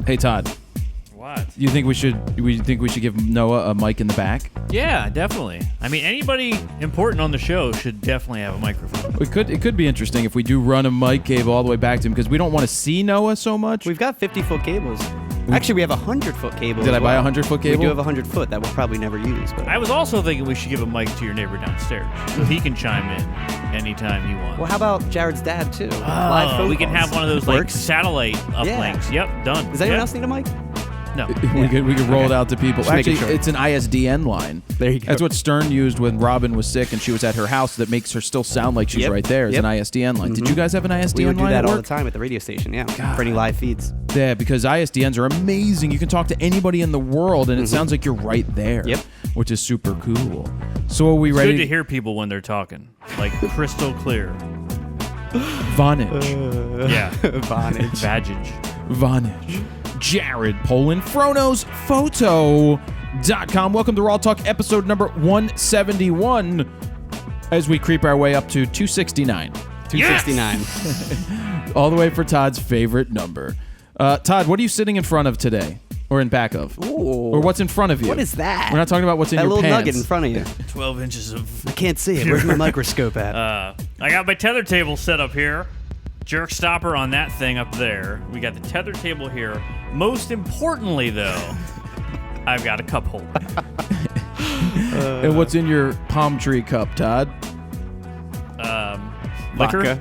Hey, Todd. What? You think we should give Noah a mic in the back? Yeah, definitely. I mean, anybody important on the show should definitely have a microphone. It could be interesting if we do run a mic cable all the way back to him because we don't want to see Noah so much. We've got 50-foot cables. Actually, we have a 100-foot cable. Did I buy a 100-foot cable? We do have a 100-foot that we'll probably never use. But I was also thinking we should give a mic to your neighbor downstairs so he can chime in anytime he wants. Well, how about Jared's dad, too? Live phone we can have one of those like satellite uplinks. Yeah. Yep, done. Does anyone else need a mic? No. We could roll it out to people. Just Actually, sure. it's an ISDN line. There you go. That's what Stern used when Robin was sick and she was at her house. That makes her still sound like she's right there. It's an ISDN line. Did you guys have an ISDN line? We would do that at all work? the time at the radio station, yeah. God. For any live feeds. Yeah, because ISDNs are amazing. You can talk to anybody in the world, and it sounds like you're right there. Yep. Which is super cool. So are we It's ready? good to hear people when they're talking, like crystal clear. Vonage. Yeah. Vonage. Vagage. Vonage. Jared Polin, FronosPhoto.com. Welcome to RAWtalk episode number 171 as we creep our way up to 269. 269. All the way for Todd's favorite number. Todd, what are you sitting in front of today? Or in back of? Ooh. Or what's in front of you? What is that? We're not talking about what's in that your little pants. nugget in front of you. 12 inches of... I can't see it. Where's my microscope at? I got my tether table set up here. Jerk stopper on that thing up there. We got the tether table here. Most importantly, though, I've got a cup holder. And what's in your palm tree cup, Todd? Liquor,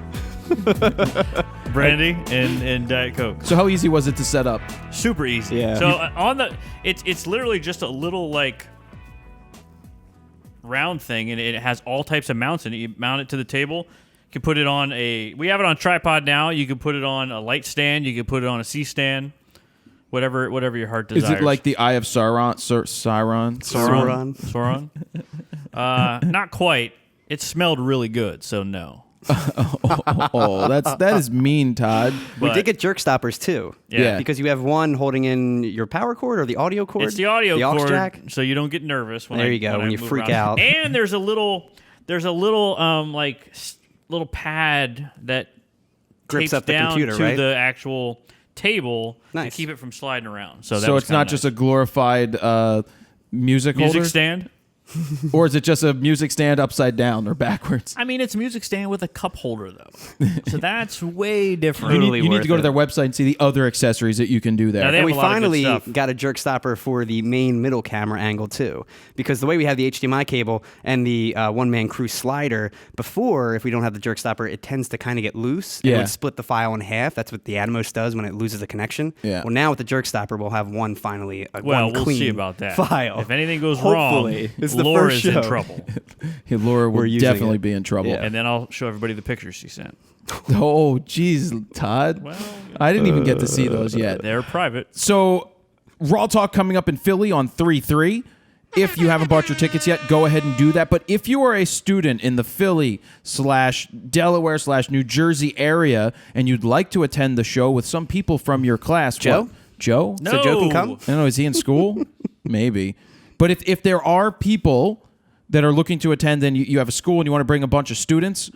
brandy, and Diet Coke. So how easy was it to set up? Super easy. Yeah. So on the, it's literally just a little like round thing, and it has all types of mounts in it. You mount it to the table. You can put it on we have it on a tripod now. You can put it on a light stand. You can put it on a C-stand. Whatever your heart desires. Is it like the Eye of Sauron? Sauron? Not quite. It smelled really good, so no. That is mean, Todd. We But- did get jerk stoppers, too. Yeah. Because you have one holding in your power cord or the audio cord. It's the audio the aux cord, jack. so you don't get nervous when There you go, when you move freak around. out. And there's a little little pad that Grips tapes up the down computer, to right? the actual table Nice. to keep it from sliding around. So It's not just a glorified music holder? music stand. Or is it just a music stand upside down or backwards? I mean, it's a music stand with a cup holder though, so that's way different. Totally You need worth to go to it. their website and see the other accessories that you can do there. Now they And have we a lot of good finally stuff. got a jerk stopper for the main middle camera angle too, because the way we have the HDMI cable and the one-man crew slider, before if we don't have the jerk stopper, it tends to kind of get loose. And Yeah. it would split the file in half. That's what the Atomos does when it loses a connection. Yeah. Well, now with the jerk stopper, we'll have one finally. Well, one we'll clean see about that. File. If anything goes Hopefully. wrong, It's the Laura first is in show. trouble. Hey, Laura will using definitely it. be in trouble. Yeah. And then I'll show everybody the pictures she sent. Oh, geez, Todd. Well, I didn't even get to see those yet. they're private. So, RAWtalk coming up in Philly on 3/3. If you haven't bought your tickets yet, go ahead and do that. But if you are a student in the Philly/Delaware/New Jersey area and you'd like to attend the show with some people from your class, Joe? what? Joe? No. So Joe can come? I don't know. Is he in school? Maybe. But if there are people that are looking to attend and you have a school and you want to bring a bunch of students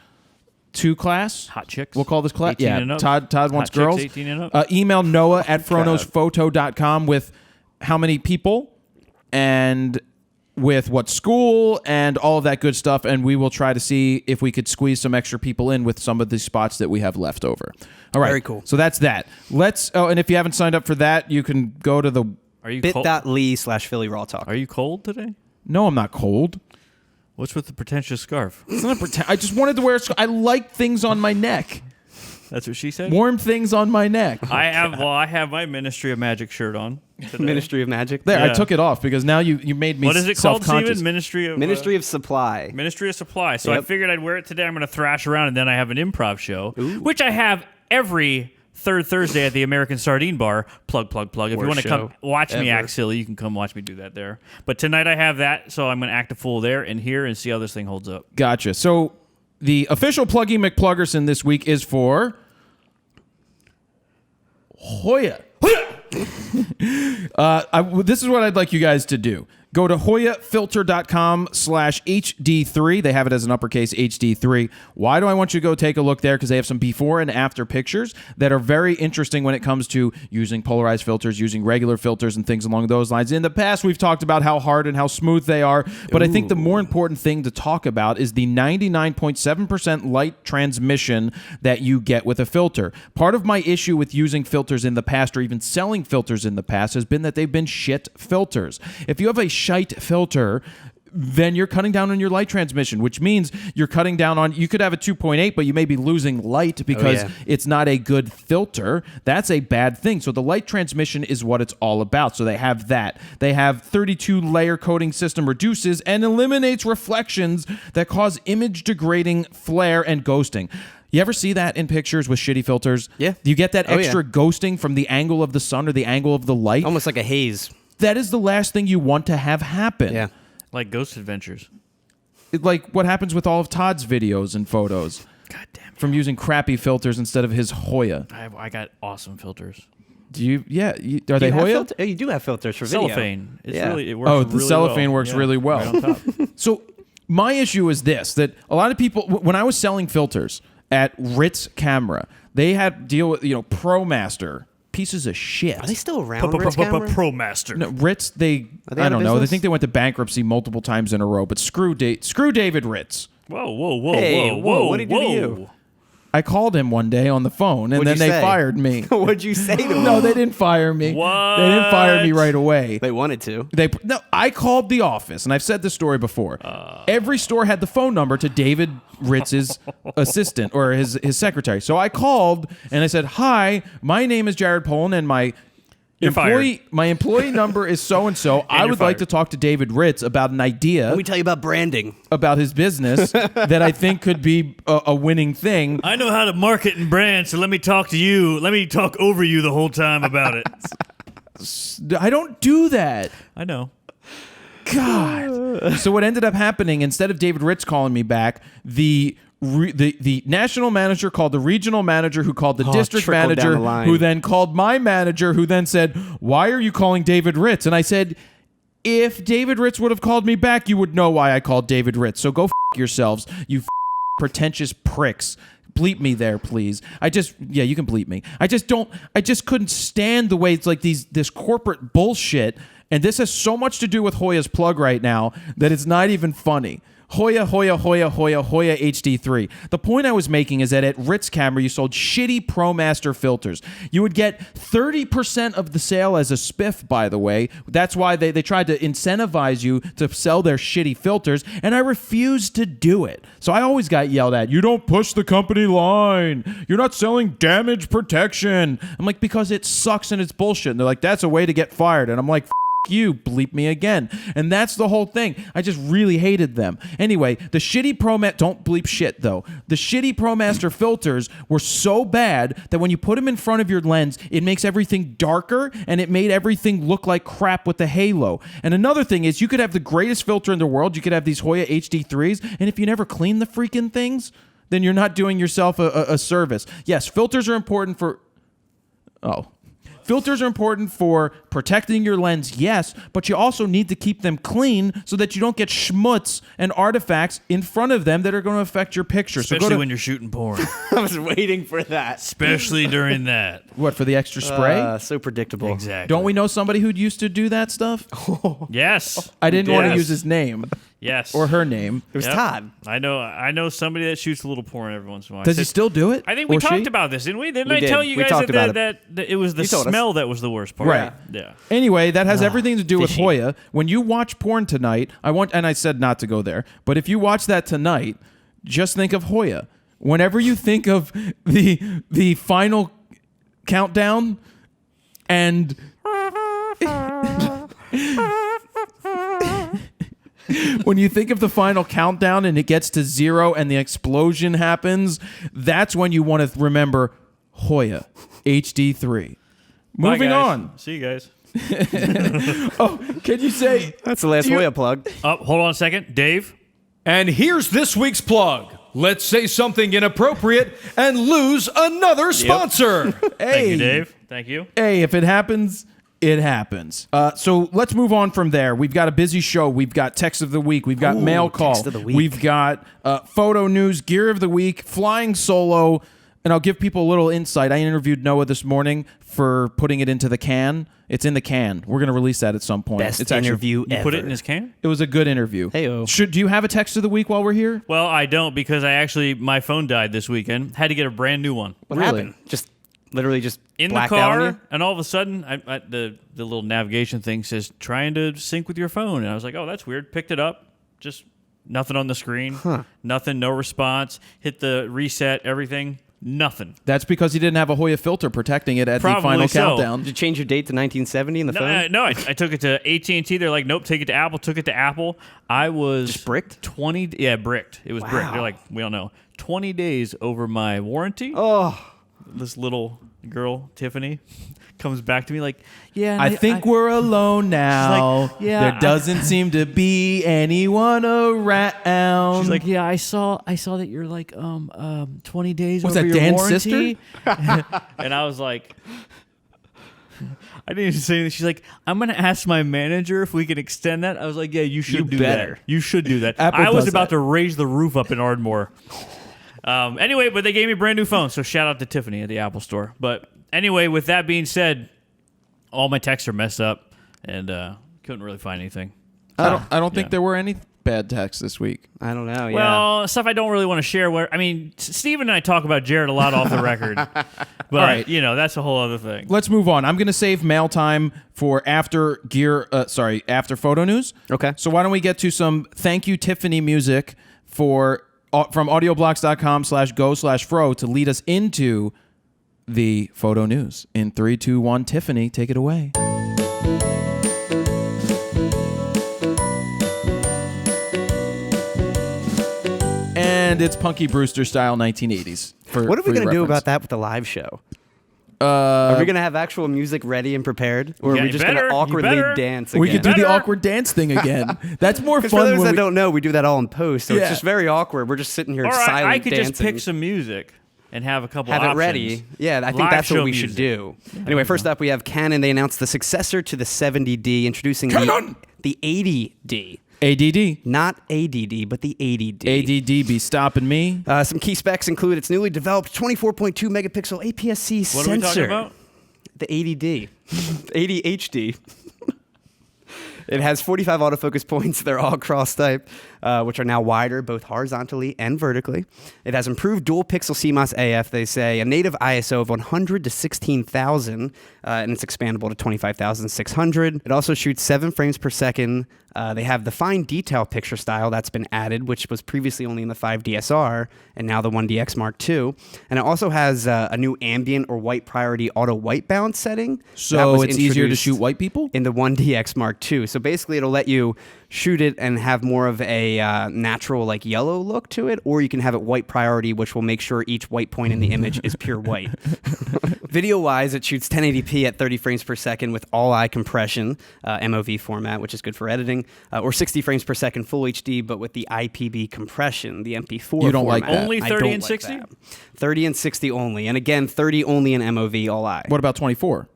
to class, Hot chicks. we'll call this class. 18 Yeah, and up. Todd wants Hot chicks, girls. 18 and up. Email Noah at FronosPhoto.com with how many people and with what school and all of that good stuff, and we will try to see if we could squeeze some extra people in with some of the spots that we have left over. All right. Very cool. So that's that. And if you haven't signed up for that, you can go to the... Are you cold? bit.ly/Philly RAWtalk. Are you cold today? No, I'm not cold. What's with the pretentious scarf? It's not I just wanted to wear... I like things on my neck. That's what she said. Warm things on my neck. I have my Ministry of Magic shirt on today. Ministry of Magic. There, I Yeah. took it off because now you made me What is it called, self-conscious. Steven? Ministry of Supply. Ministry of Supply. So I Yep. figured I'd wear it today. I'm going to thrash around, and then I have an improv show, which I have every third Thursday at the American Sardine Bar. Plug. If you Worst want to come show watch me ever. act silly, you can come watch me do that there. But tonight I have that, so I'm going to act a fool there and here and see how this thing holds up. Gotcha. So the official Pluggy McPluggerson this week is for Hoya. This is what I'd like you guys to do. Go to HoyaFilter.com/HD3. They have it as an uppercase HD3. Why do I want you to go take a look there? Because they have some before and after pictures that are very interesting when it comes to using polarized filters, using regular filters, and things along those lines. In the past, we've talked about how hard and how smooth they are, but I think the more important thing to talk about is the 99.7% light transmission that you get with a filter. Part of my issue with using filters in the past, or even selling filters in the past, has been that they've been shit filters. If you have a shite filter, then you're cutting down on your light transmission, which means you're cutting down on, you could have a 2.8, but you may be losing light because it's not a good filter. That's a bad thing. So the light transmission is what it's all about. So they have that. They have 32 layer coating system reduces and eliminates reflections that cause image degrading flare and ghosting. You ever see that in pictures with shitty filters? Yeah. You get that extra ghosting from the angle of the sun or the angle of the light. Almost like a haze. That is the last thing you want to have happen. Yeah. Like Ghost Adventures. Like what happens with all of Todd's videos and photos. God damn it. From using crappy filters instead of his Hoya. I got awesome filters. Do you? Yeah. Are they Hoya? Oh, you do have filters for video. Cellophane. It's Yeah. really, it works Oh, the really cellophane well. works really well. Right on top. So my issue is this, that a lot of people, when I was selling filters at Ritz Camera, they had deal with, ProMaster. Pieces of shit. Are they still around? Ritz Camera? Pro Master. No, Ritz, they I out don't of know. They business? think they went to bankruptcy multiple times in a row, but screw David Ritz. Whoa. Hey, whoa. what did he do to you? I called him one day on the phone, and What'd then you they say? fired me. What'd you say to him? No, they didn't fire me. What? They didn't fire me right away. They wanted to. No, I called the office, and I've said this story before. Every store had the phone number to David Ritz's assistant or his secretary. So I called and I said, "Hi, my name is Jared Poland, and my employee number is so and so. I would like to talk to David Ritz about an idea Let me tell you about branding. about his business that I think could be a winning thing." I know how to market and brand, so let me talk to you. Let me talk over you the whole time about it. I don't do that. I know. God. So what ended up happening, instead of David Ritz calling me back, the national manager called the regional manager, who called the district trickled down manager, the line. who then called my manager, who then said, "Why are you calling David Ritz?" And I said, "If David Ritz would have called me back, you would know why I called David Ritz. So go yourselves, you pretentious pricks." Bleep me there, please. You can bleep me. I just couldn't stand the way it's like this corporate bullshit. And this has so much to do with Hoya's plug right now that it's not even funny. Hoya HD3. The point I was making is that at Ritz Camera, you sold shitty ProMaster filters. You would get 30% of the sale as a spiff, by the way. That's why they tried to incentivize you to sell their shitty filters, and I refused to do it. So I always got yelled at. "You don't push the company line. You're not selling damage protection." I'm like, because it sucks and it's bullshit. And they're like, "That's a way to get fired." And I'm like, you, bleep me again. And that's the whole thing. I just really hated them. Anyway, the shitty don't bleep shit though. The shitty ProMaster filters were so bad that when you put them in front of your lens, it makes everything darker and it made everything look like crap with the halo. And another thing is, you could have the greatest filter in the world. You could have these Hoya HD3s, and if you never clean the freaking things, then you're not doing yourself a service. Yes, filters are important for... Filters are important for protecting your lens, yes, but you also need to keep them clean so that you don't get schmutz and artifacts in front of them that are going to affect your picture. Especially when you're shooting porn. I was waiting for that. Especially during that. What, for the extra spray? So predictable. Exactly. Don't we know somebody who used to do that stuff? Yes. I didn't want to Yes. use his name Yes. or her name. It was Yep. Todd. I know somebody that shoots a little porn every once in a while. Does he still do it? I think we Or talked she? about this, didn't we? Didn't We I did. tell you We guys talked about that it was the You told us. smell that was the worst part? Right. Yeah. Anyway, that has everything to do with fishy. Hoya. When you watch porn tonight, I said not to go there, but if you watch that tonight, just think of Hoya. Whenever you think of the final countdown and when you think of the final countdown and it gets to 0 and the explosion happens, that's when you want to remember Hoya HD3. Bye, Moving guys. on. See you guys. Can you say That's the last Hoya plug. Hold on a second. Dave? And here's this week's plug. Let's say something inappropriate and lose another sponsor. Thank you, Dave. Thank you. Hey, if it happens, It happens. So let's move on from there. We've got a busy show. We've got text of the week. We've got mail call. Text of the week. We've got photo news, gear of the week, flying solo. And I'll give people a little insight. I interviewed Noah this morning for putting it into the can. It's in the can. We're going to release that at some point. Best it's interview You ever. put it in his can? It was a good interview. Hey-o. Do you have a text of the week while we're here? Well, I don't because my phone died this weekend. Had to get a brand new one. What Really? happened? Just literally just In the blacked out on car, you? and all of a sudden, the little navigation thing says trying to sync with your phone, and I was like, oh, that's weird. Picked it up, just nothing on the screen, nothing, no response. Hit the reset, everything, nothing. That's because you didn't have a Hoya filter protecting it at the Probably final so. countdown. Did you change your date to 1970 in the phone? No, I took it to AT&T. They're like, nope, take it to Apple. Took it to Apple. I was Just bricked? 20. Yeah, bricked. It was bricked. Wow. They're like, we don't know. 20 days over my warranty. Oh, This little girl, Tiffany, comes back to me like, yeah. and I think we're alone now. like, yeah, there doesn't seem to be anyone around. She's like, yeah, I saw that you're like 20 days Was over that your Dan's warranty. And I was like, I didn't even say anything. She's like, I'm gonna ask my manager if we can extend that. I was like, yeah, you should do better. that. You should do that. Apple I was does about that. to raise the roof up in Ardmore. Anyway, but they gave me a brand new phone, so shout out to Tiffany at the Apple store. But anyway, with that being said, all my texts are messed up, and couldn't really find anything. I don't think Yeah. there were any bad texts this week. I don't know. Yeah. Well, stuff I don't really want to share. Steve and I talk about Jared a lot off the record, but right. That's a whole other thing. Let's move on. I'm going to save mail time for after photo news. Okay. So why don't we get to some thank you Tiffany music from audioblocks.com/go/fro to lead us into the photo news. In 3, 2, 1, Tiffany, take it away. And it's Punky Brewster style 1980s. what are we going to do about that with the live show? Are we going to have actual music ready and prepared? Or Yeah, are we you just going better. to You awkwardly better. dance We again? could do the Better. awkward dance thing again. That's more Because for fun those when that we... don't know, we do that all in post, so Yeah. it's just very awkward. We're just sitting here Or silent I could dancing. just pick some music and have a couple Have options. it ready. Yeah, I think Live that's what show we music. should do. Anyway, first up, we have Canon. They announced the successor to the 70D, introducing the 80D. ADD. Not ADD, but the 80D. ADD be stopping me. Some key specs include its newly developed 24.2 megapixel APS-C What sensor. are we talking about? The 80D. 80HD. It has 45 autofocus points. They're all cross-type, which are now wider, both horizontally and vertically. It has improved dual-pixel CMOS AF, they say, a native ISO of 100 to 16,000, and it's expandable to 25,600. It also shoots 7 frames per second. They have the fine detail picture style that's been added, which was previously only in the 5DSR, and now the 1DX Mark II. And it also has a new ambient or white priority auto white balance setting. That So was it's easier to introduced shoot white people? in the 1DX Mark II. So basically, it'll let you shoot it and have more of a natural like yellow look to it, or you can have it white priority, which will make sure each white point in the image is pure white. Video-wise, it shoots 1080p at 30 frames per second with all-eye compression, MOV format, which is good for editing, or 60 frames per second full HD, but with the IPB compression, the MP4 You don't like format. that? Only I 30 don't and like 60? that. 30 and 60 only. And again, 30 only in MOV all-eye. What about 24?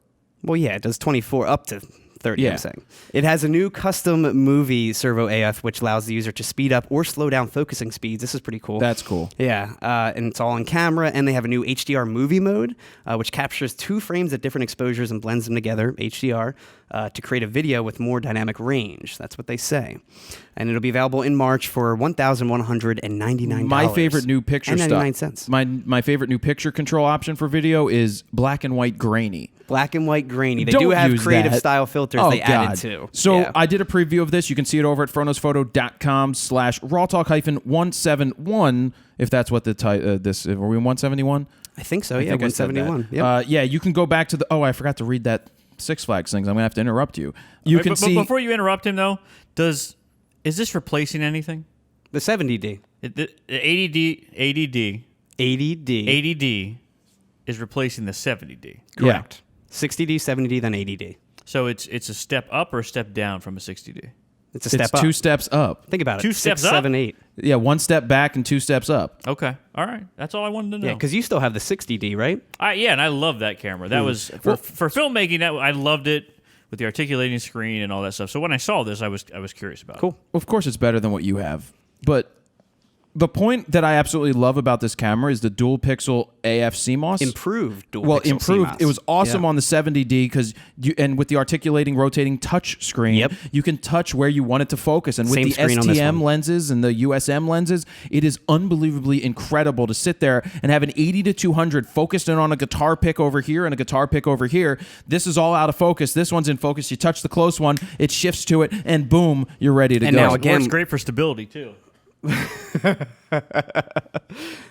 Well, yeah, it does 24 up to 30, Yeah. I'm saying. It has a new custom movie servo AF, which allows the user to speed up or slow down focusing speeds. This is pretty cool. That's cool. Yeah, and it's all on camera, and they have a new HDR movie mode, which captures 2 frames at different exposures and blends them together, HDR, to create a video with more dynamic range. That's what they say. And it'll be available in March for $1,199. My favorite new picture and stuff. 99 cents. My favorite new picture control option for video is black and white grainy. Black and white grainy. They Don't do have use creative that. style filters Oh, they God. added too. So Yeah. I did a preview of this. You can see it over at fronosphoto.com/rawtalk-171. If that's what this were we in 171? I think so, I yeah, think I said that. 171. Yep. Yeah, you can go back to the. Oh, I forgot to read that Six Flags things. I'm gonna have to interrupt you. You can But see. before you interrupt him, though, is this replacing anything? The 70D. The ADD 80D. is replacing the 70D. Correct. 60D, 70D, then 80D. So it's a step up or a step down from a 60D. It's a step It's up. 2 steps up. Think about it. 2 steps 6, up? 7, 8. Yeah, 1 step back and 2 steps up. Okay, all right, that's all I wanted to know. Yeah, because you still have the 60D, right? Yeah, and I love that camera. That was for filmmaking. I loved it. with the articulating screen and all that stuff. So when I saw this, I was curious about it. Cool. Of course, it's better than what you have, but the point that I absolutely love about this camera is the dual pixel AF CMOS. Improved dual pixel improved. CMOS. It was awesome Yeah. on the 70D because and with the articulating, rotating touch screen, Yep. you can touch where you want it to focus. And with Same the screen on this STM one. lenses and the USM lenses, it is unbelievably incredible to sit there and have an 80 to 200 focused in on a guitar pick over here and a guitar pick over here. This is all out of focus. This one's in focus. You touch the close one, it shifts to it, and boom, you're ready to And go. now again- Works great for stability too.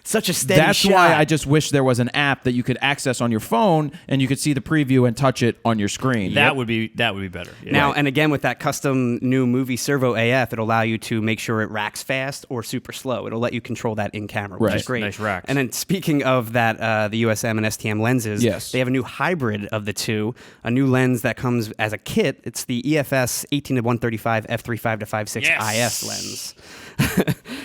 Such a steady That's shot. why I just wish there was an app that you could access on your phone and you could see the preview and touch it on your screen. That would be better. Yeah. Now, and again, with that custom new movie servo AF, it'll allow you to make sure it racks fast or super slow. It'll let you control that in camera, which Right. is great. Nice racks. And then speaking of that, the USM and STM lenses, Yes. they have a new hybrid of the two, a new lens that comes as a kit. It's the EFS 18 to 135 f3.5 to 5.6 Yes. IS lens.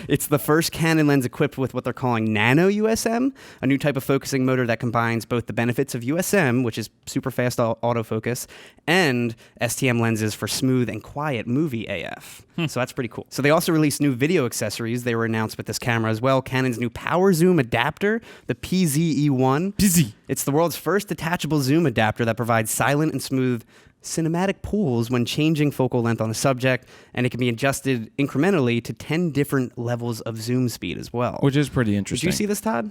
It's the first Canon lens equipped with what they're calling nano USM, a new type of focusing motor that combines both the benefits of USM, which is super fast autofocus, and STM lenses for smooth and quiet movie AF. So that's pretty cool. So they also released new video accessories. They were announced with this camera as well. Canon's new power zoom adapter, the PZE1. Busy. It's the world's first detachable zoom adapter that provides silent and smooth cinematic pulls when changing focal length on a subject, and it can be adjusted incrementally to 10 different levels of zoom speed as well. Which is pretty Did interesting. you see this, Todd?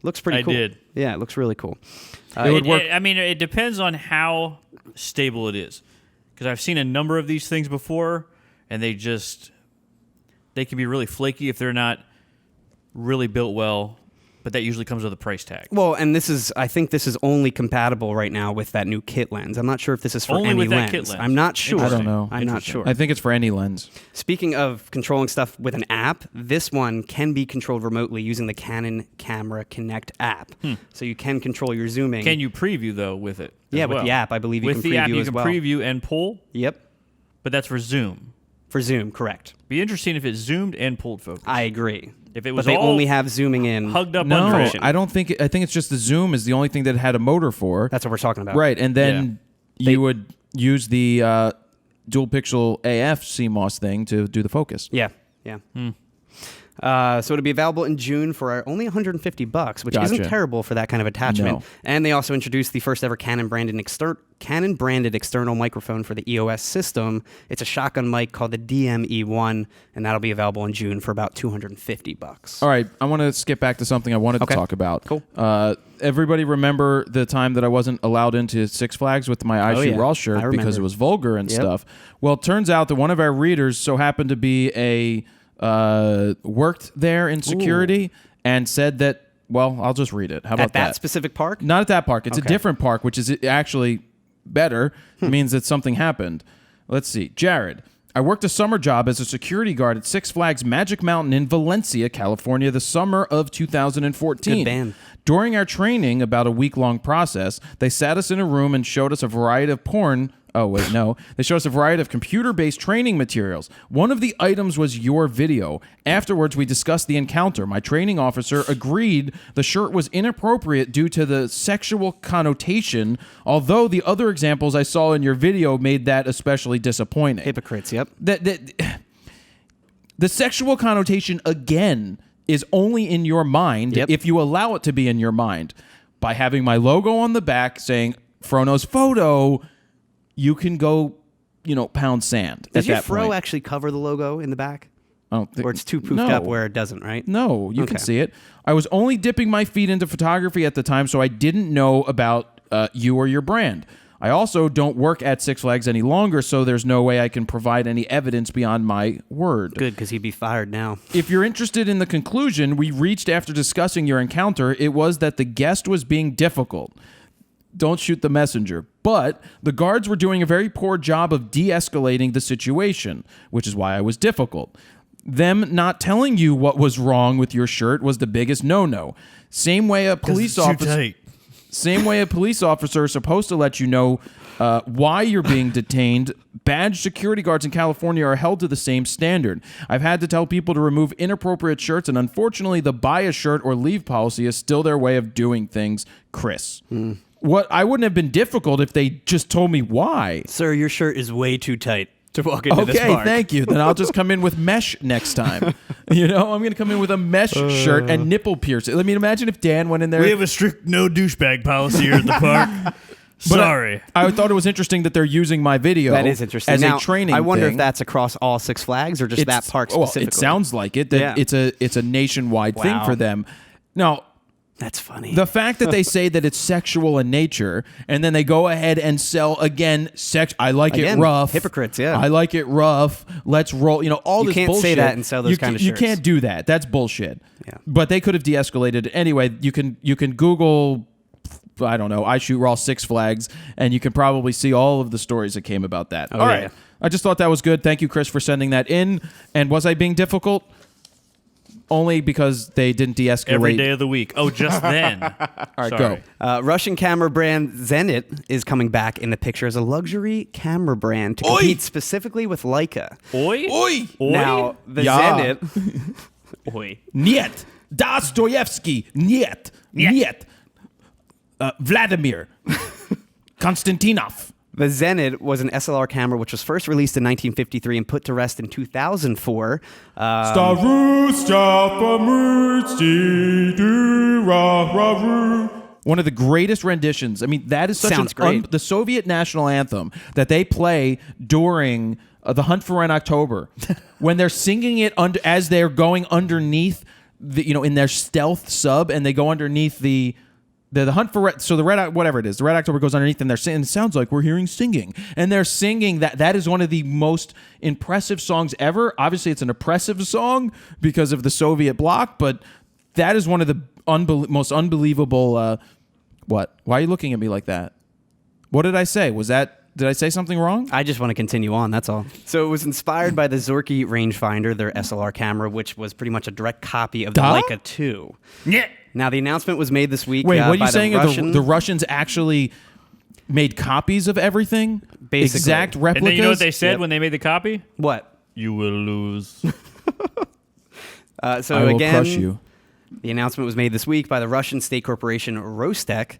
Looks pretty I cool. did. Yeah, it looks really cool. It would work. I mean, it depends on how stable it is, because I've seen a number of these things before, and they can be really flaky if they're not really built well. But that usually comes with a price tag. Well, and I think this is only compatible right now with that new kit lens. I'm not sure if this is for Only any with that lens. kit lens. I'm not sure. I don't know. I'm not Interesting. sure. I think it's for any lens. Speaking of controlling stuff with an app, this one can be controlled remotely using the Canon Camera Connect app. So you can control your zooming. Can you preview though with it? Yeah, as with well? the app, I believe you with can the app, preview you as can well. preview and pull, Yep, but that's for zoom. for zoom, correct. Be interesting if it zoomed and pulled focus. I agree. If it But was they all only have zooming in. hugged up No, under it. I don't think. I think it's just the zoom is the only thing that it had a motor for. That's what we're talking about. Right, and then you would use the dual pixel AF CMOS thing to do the focus. Yeah, yeah. So it'll be available in June for only $150, which isn't Gotcha. terrible for that kind of attachment. No. And they also introduced the first ever Canon branded external microphone for the EOS system. It's a shotgun mic called the DME1, and that'll be available in June for about $250. All right, I want to skip back to something I wanted Okay. to talk about. Cool. Everybody remember the time that I wasn't allowed into Six Flags with my I Oh, Shoot yeah. Raw I shirt remember. because it was vulgar and Yep. stuff? Well, it turns out that one of our readers so happened to be worked there in security and said that, well, I'll just read it. How about At that specific park? Not at that park. It's a Okay. different park, which is actually better. It means that something happened. Let's see. Jared, I worked a summer job as a security guard at Six Flags Magic Mountain in Valencia, California, the summer of 2014. Good band. During our training, about a week-long process, they sat us in a room and showed us a variety of porn. Oh, wait, no. They showed us a variety of computer-based training materials. One of the items was your video. Afterwards, we discussed the encounter. My training officer agreed the shirt was inappropriate due to the sexual connotation, although the other examples I saw in your video made that especially disappointing. Hypocrites, yep. The sexual connotation, again, is only in your mind Yep. if you allow it to be in your mind. By having my logo on the back saying Frono's photo, you can go, pound sand Does at your that Fro point. actually cover the logo in the back? I don't think, Or it's too poofed up where it doesn't, right? No, you can Okay. see it. I was only dipping my feet into photography at the time, so I didn't know about you or your brand. I also don't work at Six Flags any longer, so there's no way I can provide any evidence beyond my word. Good, because he'd be fired now. If you're interested in the conclusion we reached after discussing your encounter, it was that the guest was being difficult. Don't shoot the messenger. But the guards were doing a very poor job of de-escalating the situation, which is why I was difficult. Them not telling you what was wrong with your shirt was the biggest no-no. Same way a police officer is supposed to let you know why you're being detained. Badged security guards in California are held to the same standard. I've had to tell people to remove inappropriate shirts, and unfortunately, the buy a shirt or leave policy is still their way of doing things. Chris. What I wouldn't have been difficult if they just told me why. Sir, your shirt is way too tight to walk into this Okay, park. thank you. Then I'll just come in with mesh next time. I'm going to come in with a mesh shirt and nipple piercing. I mean, imagine if Dan went in there. We have a strict no douchebag policy here at the park. Sorry. I thought it was interesting that they're using my video. That is interesting. As Now, a training I wonder thing. if that's across all Six Flags or just that park specifically. It sounds like it. That Yeah. it's a nationwide thing Wow. for them. Now, That's funny. the fact that they say that it's sexual in nature, and then they go ahead and sell again. I like it Again, rough. hypocrites, yeah. I like it rough. Let's roll. All You this can't bullshit. say that and sell those kind of You shirts. can't do that. That's bullshit. Yeah. But they could have de-escalated it. Anyway. You can Google. I don't know. I shoot raw Six Flags, and you can probably see all of the stories that came about that. All right. yeah. I just thought that was good. Thank you, Chris, for sending that in. And was I being difficult? Only because they didn't de-escalate. Every day of the week. Oh, just then. All All right, go. Russian camera brand Zenit is coming back in the picture as a luxury camera brand to compete specifically with Leica. Oi? Oi! Now, the Yeah. Zenit... Oi. Niet. Dostoevsky. Niet. Niet. Vladimir. Konstantinov. The Zenit was an SLR camera which was first released in 1953 and put to rest in 2004. One of the greatest renditions. I mean, that is such Sounds great. the Soviet national anthem that they play during the Hunt for Red October, when they're singing it as they're going underneath in their stealth sub, and they go underneath the Hunt for Red. So the whatever it is, the Red October goes underneath, and they're singing. It sounds like we're hearing singing, and they're singing that. That is one of the most impressive songs ever. Obviously, it's an oppressive song because of the Soviet bloc, but that is one of the most unbelievable. What? Why are you looking at me like that? What did I say? Did I say something wrong? I just want to continue on, that's all. So it was inspired by the Zorky rangefinder, their SLR camera, which was pretty much a direct copy of the Duh? Leica 2. Yeah. Now, the announcement was made this week. Wait, what are by you saying? Russian... The Russians actually made copies of everything? Basically. Exact replicas? And then you know what they said Yep. when they made the copy? What? You will lose. So I will again, crush you. The announcement was made this week by the Russian state corporation Rostek.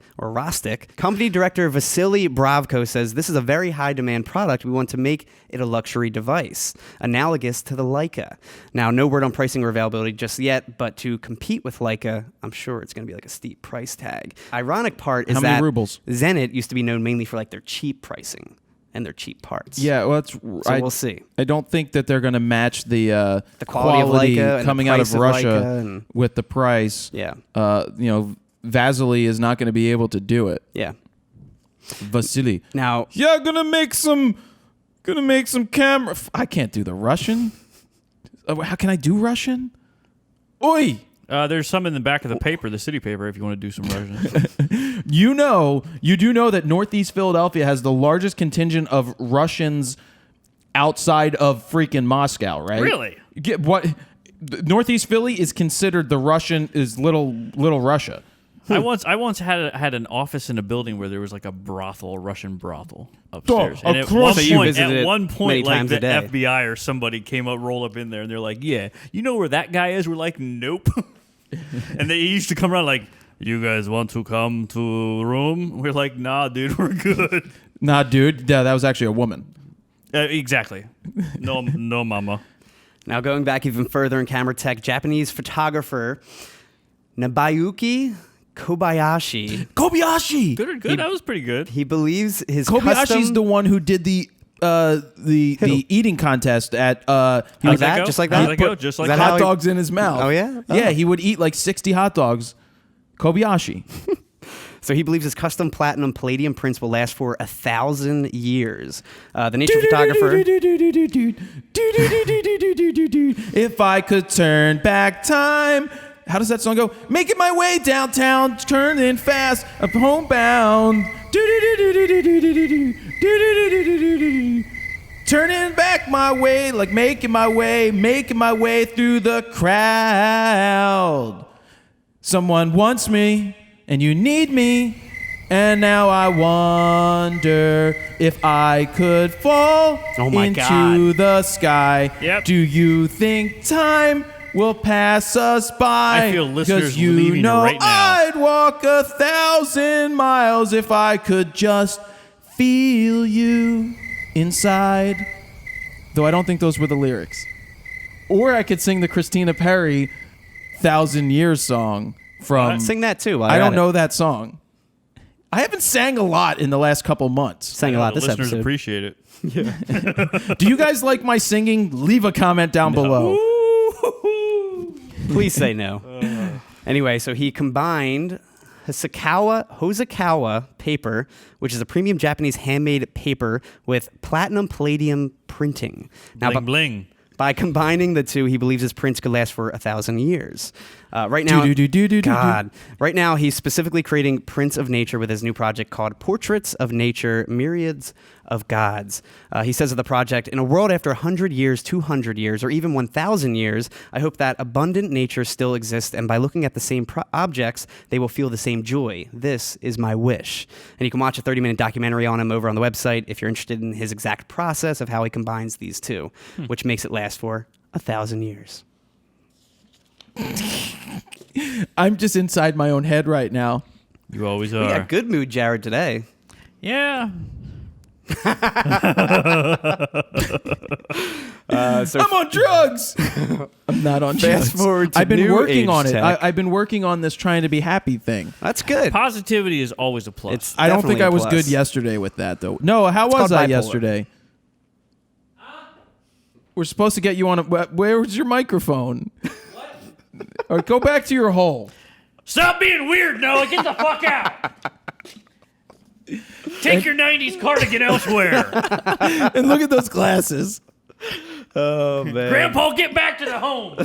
Company director Vasily Bravko says, "This is a very high demand product. We want to make it a luxury device, analogous to the Leica." Now, no word on pricing or availability just yet, but to compete with Leica, I'm sure it's going to be like a steep price tag. Ironic part is How many that rubles? Zenit used to be known mainly for like their cheap pricing and their cheap parts. Yeah, well, So we'll see. I don't think that they're going to match the quality of Leica and the coming out price of of Russia Leica and- with the price. Yeah. Vasily is not going to be able to do it. Yeah. Vasily. Now, Yeah, gonna make some camera. I can't do the Russian. How can I do Russian? Oi! There's some in the back of the paper, the city paper, if you want to do some Russian. You do know that Northeast Philadelphia has the largest contingent of Russians outside of freaking Moscow, right? Really? Northeast Philly is considered little Russia. I once had an office in a building where there was like a Russian brothel upstairs. And of at course. one So you point, visited at it one many point, like times the a day. FBI or somebody came up, roll up in there, and they're like, "Yeah, you know where that guy is?" We're like, "Nope." And they used to come around like, "You guys want to come to the room?" We're like, "Nah, dude, we're good." Nah, dude. Yeah, that was actually a woman. Exactly. No, mama. Now, going back even further in camera tech, Japanese photographer Nabayuki Kobayashi. Kobayashi. Good or good? That was pretty good. He believes his Kobayashi's custom... the one who did the eating contest at he Like would that? go? Just like How'd that? that go? Just like Is that that? how hot he- dogs in his mouth. Oh, yeah? Oh. Yeah, he would eat like 60 hot dogs. Kobayashi. So he believes his custom platinum palladium prints will last for 1,000 years. The nature photographer... If I could turn back time. How does that song go? Making my way downtown, turning fast, I'm homebound. Turning back my way, like making my way through the crowd. Someone wants me, and you need me, and now I wonder if I could fall Oh my into God. the sky. Yep. Do you think time will pass us by. I feel listeners 'Cause you leaving know right now. I'd walk 1,000 miles if I could just feel you inside. Though I don't think those were the lyrics. Or I could sing the Christina Perri 1,000 Years song from... Sing that too. I don't know that song. I haven't sang a lot in the last couple months. Sang a lot The this listeners episode. appreciate it. Do you guys like my singing? Leave a comment down below. Please say no. Anyway, so he combined Hosokawa paper, which is a premium Japanese handmade paper, with platinum palladium printing. Now, Bling bling. by combining the two, he believes his prints could last for 1,000 years. Right now, right now he's specifically creating prints of nature with his new project called Portraits of Nature, Myriads of Gods. He says of the project, in a world after 100 years, 200 years, or even 1,000 years, I hope that abundant nature still exists, and by looking at the same objects, they will feel the same joy. This is my wish. And you can watch a 30-minute documentary on him over on the website if you're interested in his exact process of how he combines these two, which makes it last for 1,000 years. I'm just inside my own head right now. You always We are. got good mood, Jared, today. Yeah. So I'm on drugs. I'm not on drugs. Fast forward to I've been new working age on it. tech. I've been working on this trying to be happy thing. That's good. Positivity is always a plus. It's I don't think definitely I a was plus. good yesterday with that, though. No, how was called I bipolar. yesterday? We're supposed to get you on a... Where's your microphone? What? Or go back to your hole. Stop being weird, Noah. Get the fuck out. Take your 90s cardigan elsewhere. And look at those glasses. Oh, man. Grandpa, get back to the home.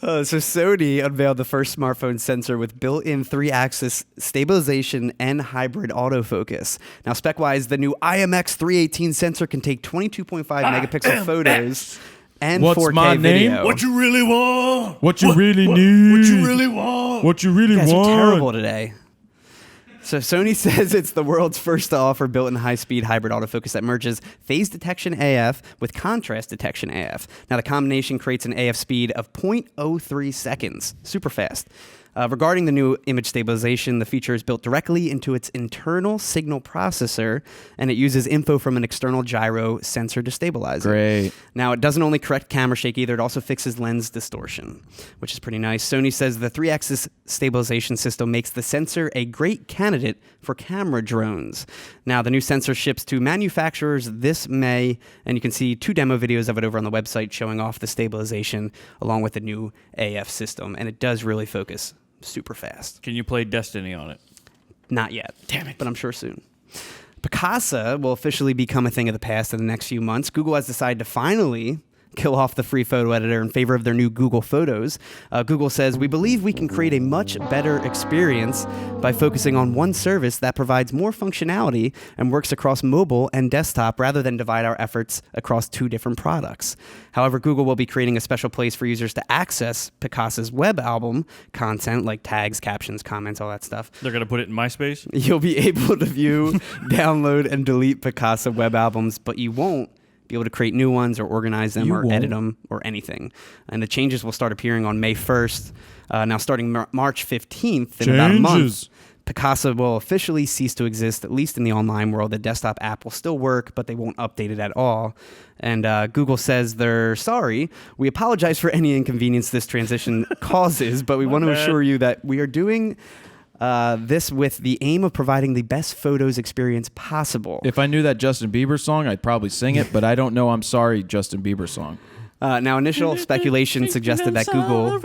So Sony unveiled the first smartphone sensor with built-in 3-axis stabilization and hybrid autofocus. Now, spec-wise, the new IMX318 sensor can take 22.5 megapixel photos and What's 4K my name? video. What you really want? What you really need. What you really want? What you really You guys want. are terrible today. So Sony says it's the world's first to offer built-in high-speed hybrid autofocus that merges phase detection AF with contrast detection AF. Now, the combination creates an AF speed of 0.03 seconds. Super fast. Regarding the new image stabilization, the feature is built directly into its internal signal processor, and it uses info from an external gyro sensor to stabilize it. Great. Now, it doesn't only correct camera shake either, it also fixes lens distortion, which is pretty nice. Sony says the 3-axis stabilization system makes the sensor a great candidate for camera drones. Now, the new sensor ships to manufacturers this May, and you can see 2 demo videos of it over on the website showing off the stabilization along with the new AF system, and it does really focus super fast. Can you play Destiny on it? Not yet. Damn it. But I'm sure soon. Picasa will officially become a thing of the past in the next few months. Google has decided to finally kill off the free photo editor in favor of their new Google Photos. Google says, we believe we can create a much better experience by focusing on one service that provides more functionality and works across mobile and desktop rather than divide our efforts across 2 different products. However, Google will be creating a special place for users to access Picasa's web album content like tags, captions, comments, all that stuff. They're going to put it in MySpace? You'll be able to view, download, and delete Picasa web albums, but you won't be able to create new ones or organize them or edit them or anything. And the changes will start appearing on May 1st. Now, starting March 15th, in about a month, Picasa will officially cease to exist, at least in the online world. The desktop app will still work, but they won't update it at all. And Google says they're sorry. We apologize for any inconvenience this transition causes, but we want to assure you that we are doing this with the aim of providing the best photos experience possible. If I knew that Justin Bieber song, I'd probably sing it, but I don't know I'm Sorry Justin Bieber song. Now, initial speculation suggested that Google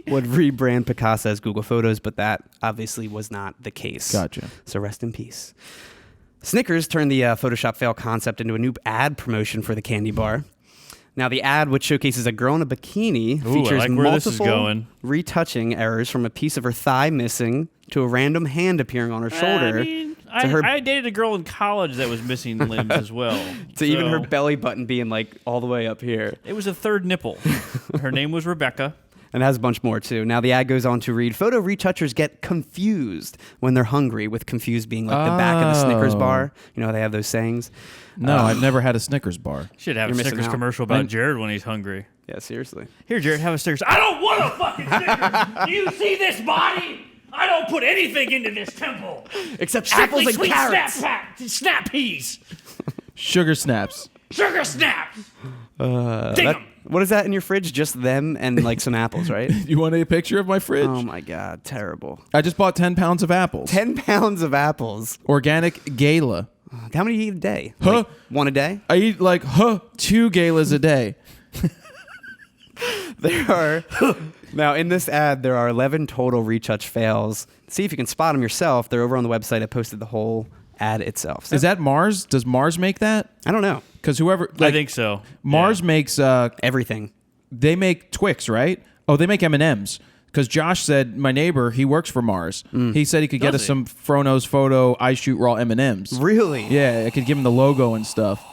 would rebrand Picasa as Google Photos, but that obviously was not the case. Gotcha. So rest in peace. Snickers turned the Photoshop fail concept into a new ad promotion for the candy bar. Now, the ad, which showcases a girl in a bikini, features I like where this is multiple going. retouching errors from a piece of her thigh missing to a random hand appearing on her shoulder. I dated a girl in college that was missing limbs as well. To even her belly button being like all the way up here. It was a third nipple. Her name was Rebecca. And it has a bunch more, too. Now, the ad goes on to read, photo retouchers get confused when they're hungry, with confused being like the back of the Snickers bar. You know, they have those sayings. No, I've never had a Snickers bar. Should have You're a missing Snickers out. commercial about Jared when he's hungry. Yeah, seriously. Here, Jared, have a Snickers. I don't want a fucking Snickers. Do you see this body? I don't put anything into this temple. Except Strictly apples and sweet carrots. snap peas. Sugar snaps. Sugar snaps. Ding 'em. What is that in your fridge? Just them and like some apples, right? You want a picture of my fridge? Oh my God, terrible. I just bought 10 pounds of apples. 10 pounds of apples. Organic gala. How many do you eat a day? Huh? Like, one a day? I eat like 2 galas a day. There are now in this ad there are 11 total retouch fails. See if you can spot them yourself. They're over on the website. I posted the whole ad itself. So, Is that Mars? Does Mars make that? I don't know. Because whoever, I like, think so. Mars makes. Everything. They make Twix, right? Oh, they make M&Ms. Because Josh said, my neighbor, he works for Mars. He said he could get Does us he? some Frono's Photo I Shoot Raw M&Ms. Really? Yeah, I could give him the logo and stuff.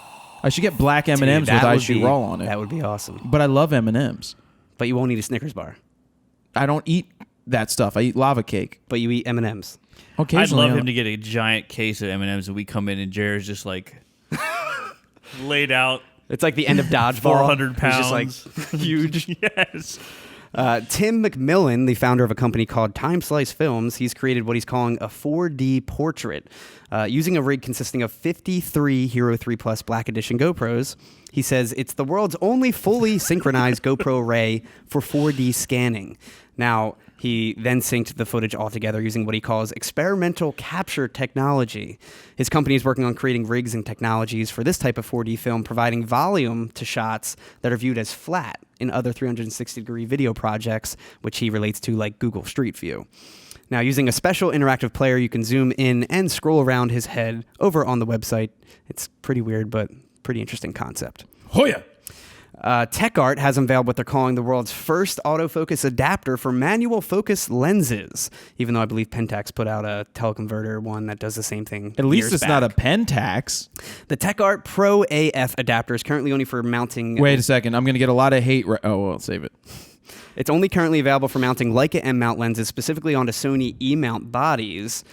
I should get black M&Ms Dude, with that I would Shoot be- Raw on it. That would be awesome. But I love M&Ms. But you won't eat a Snickers bar. I don't eat that stuff. I eat lava cake. But you eat M&Ms. I'd Occasionally, love him to get a giant case of M&Ms and we come in and Jared's just like laid out. It's like the end of Dodgeball. 400 He's just like huge. Yes. Tim McMillan, the founder of a company called Time Slice Films, he's created what he's calling a 4D portrait. Using a rig consisting of 53 Hero 3 Plus Black Edition GoPros, he says it's the world's only fully synchronized GoPro array for 4D scanning. Now, he then synced the footage all together using what he calls experimental capture technology. His company is working on creating rigs and technologies for this type of 4D film, providing volume to shots that are viewed as flat in other 360-degree video projects, which he relates to like Google Street View. Now, using a special interactive player, you can zoom in and scroll around his head over on the website. It's pretty weird, but pretty interesting concept. Hoya. Tech Art has unveiled what they're calling the world's first autofocus adapter for manual focus lenses, even though I believe Pentax put out a teleconverter one that does the same thing. At least years it's not a back. Pentax. The Tech Art Pro AF adapter is currently only for mounting... Wait a second. I'm going to get a lot of hate. Oh, well, save it. It's only currently available for mounting Leica M-mount lenses, specifically onto Sony E-mount bodies.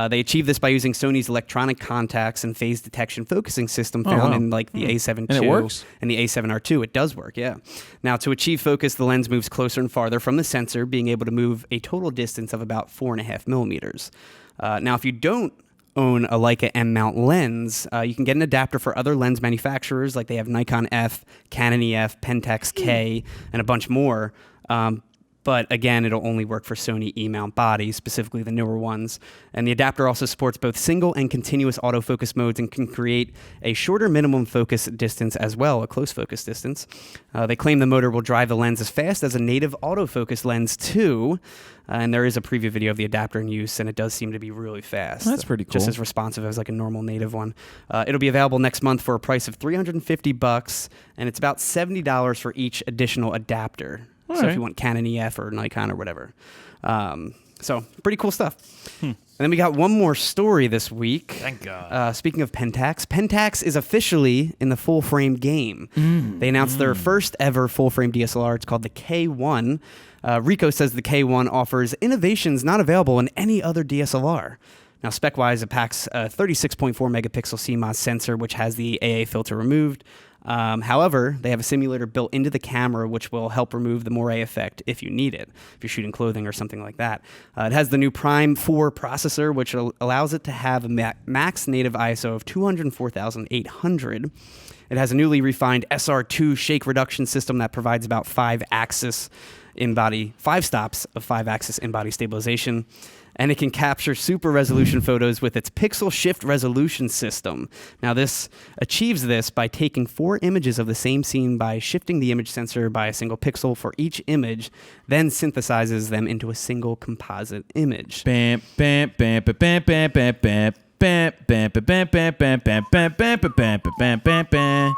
They achieve this by using Sony's electronic contacts and phase detection focusing system found wow. in like the A7 II And it works? and the A7R2. It does work, yeah. Now, to achieve focus, the lens moves closer and farther from the sensor, being able to move a total distance of about 4.5 millimeters. Now, if you don't own a Leica M-mount lens, you can get an adapter for other lens manufacturers, like they have Nikon F, Canon EF, Pentax K, and a bunch more. But again, it'll only work for Sony E-mount bodies, specifically the newer ones. And the adapter also supports both single and continuous autofocus modes and can create a shorter minimum focus distance as well, a close focus distance. They claim the motor will drive the lens as fast as a native autofocus lens too. And there is a preview video of the adapter in use, and it does seem to be really fast. That's pretty cool. Just as responsive as like a normal native one. It'll be available next month for a price of $350, and it's about $70 for each additional adapter. All So right. if you want Canon EF or Nikon or whatever. So pretty cool stuff. And then we got one more story this week. Thank God. Speaking of Pentax, Pentax is officially in the full frame game. They announced their first ever full frame DSLR. It's called the K1. Rico says the K1 offers innovations not available in any other DSLR. Now, spec-wise, it packs a 36.4 megapixel CMOS sensor, which has the AA filter removed. However, they have a simulator built into the camera, which will help remove the moire effect if you need it, if you're shooting clothing or something like that. It has the new Prime 4 processor, which allows it to have a max native ISO of 204,800. It has a newly refined SR2 shake reduction system that provides about 5 stops of 5-axis in-body stabilization. And it can capture super resolution photos with its pixel shift resolution system. Now, this achieves this by taking 4 images of the same scene by shifting the image sensor by a single pixel for each image, then synthesizes them into a single composite image. Bam, bam, bam, bam, bam, bam, bam, bam, bam, bam, bam, bam, bam, bam, bam, bam, bam, bam, bam, bam.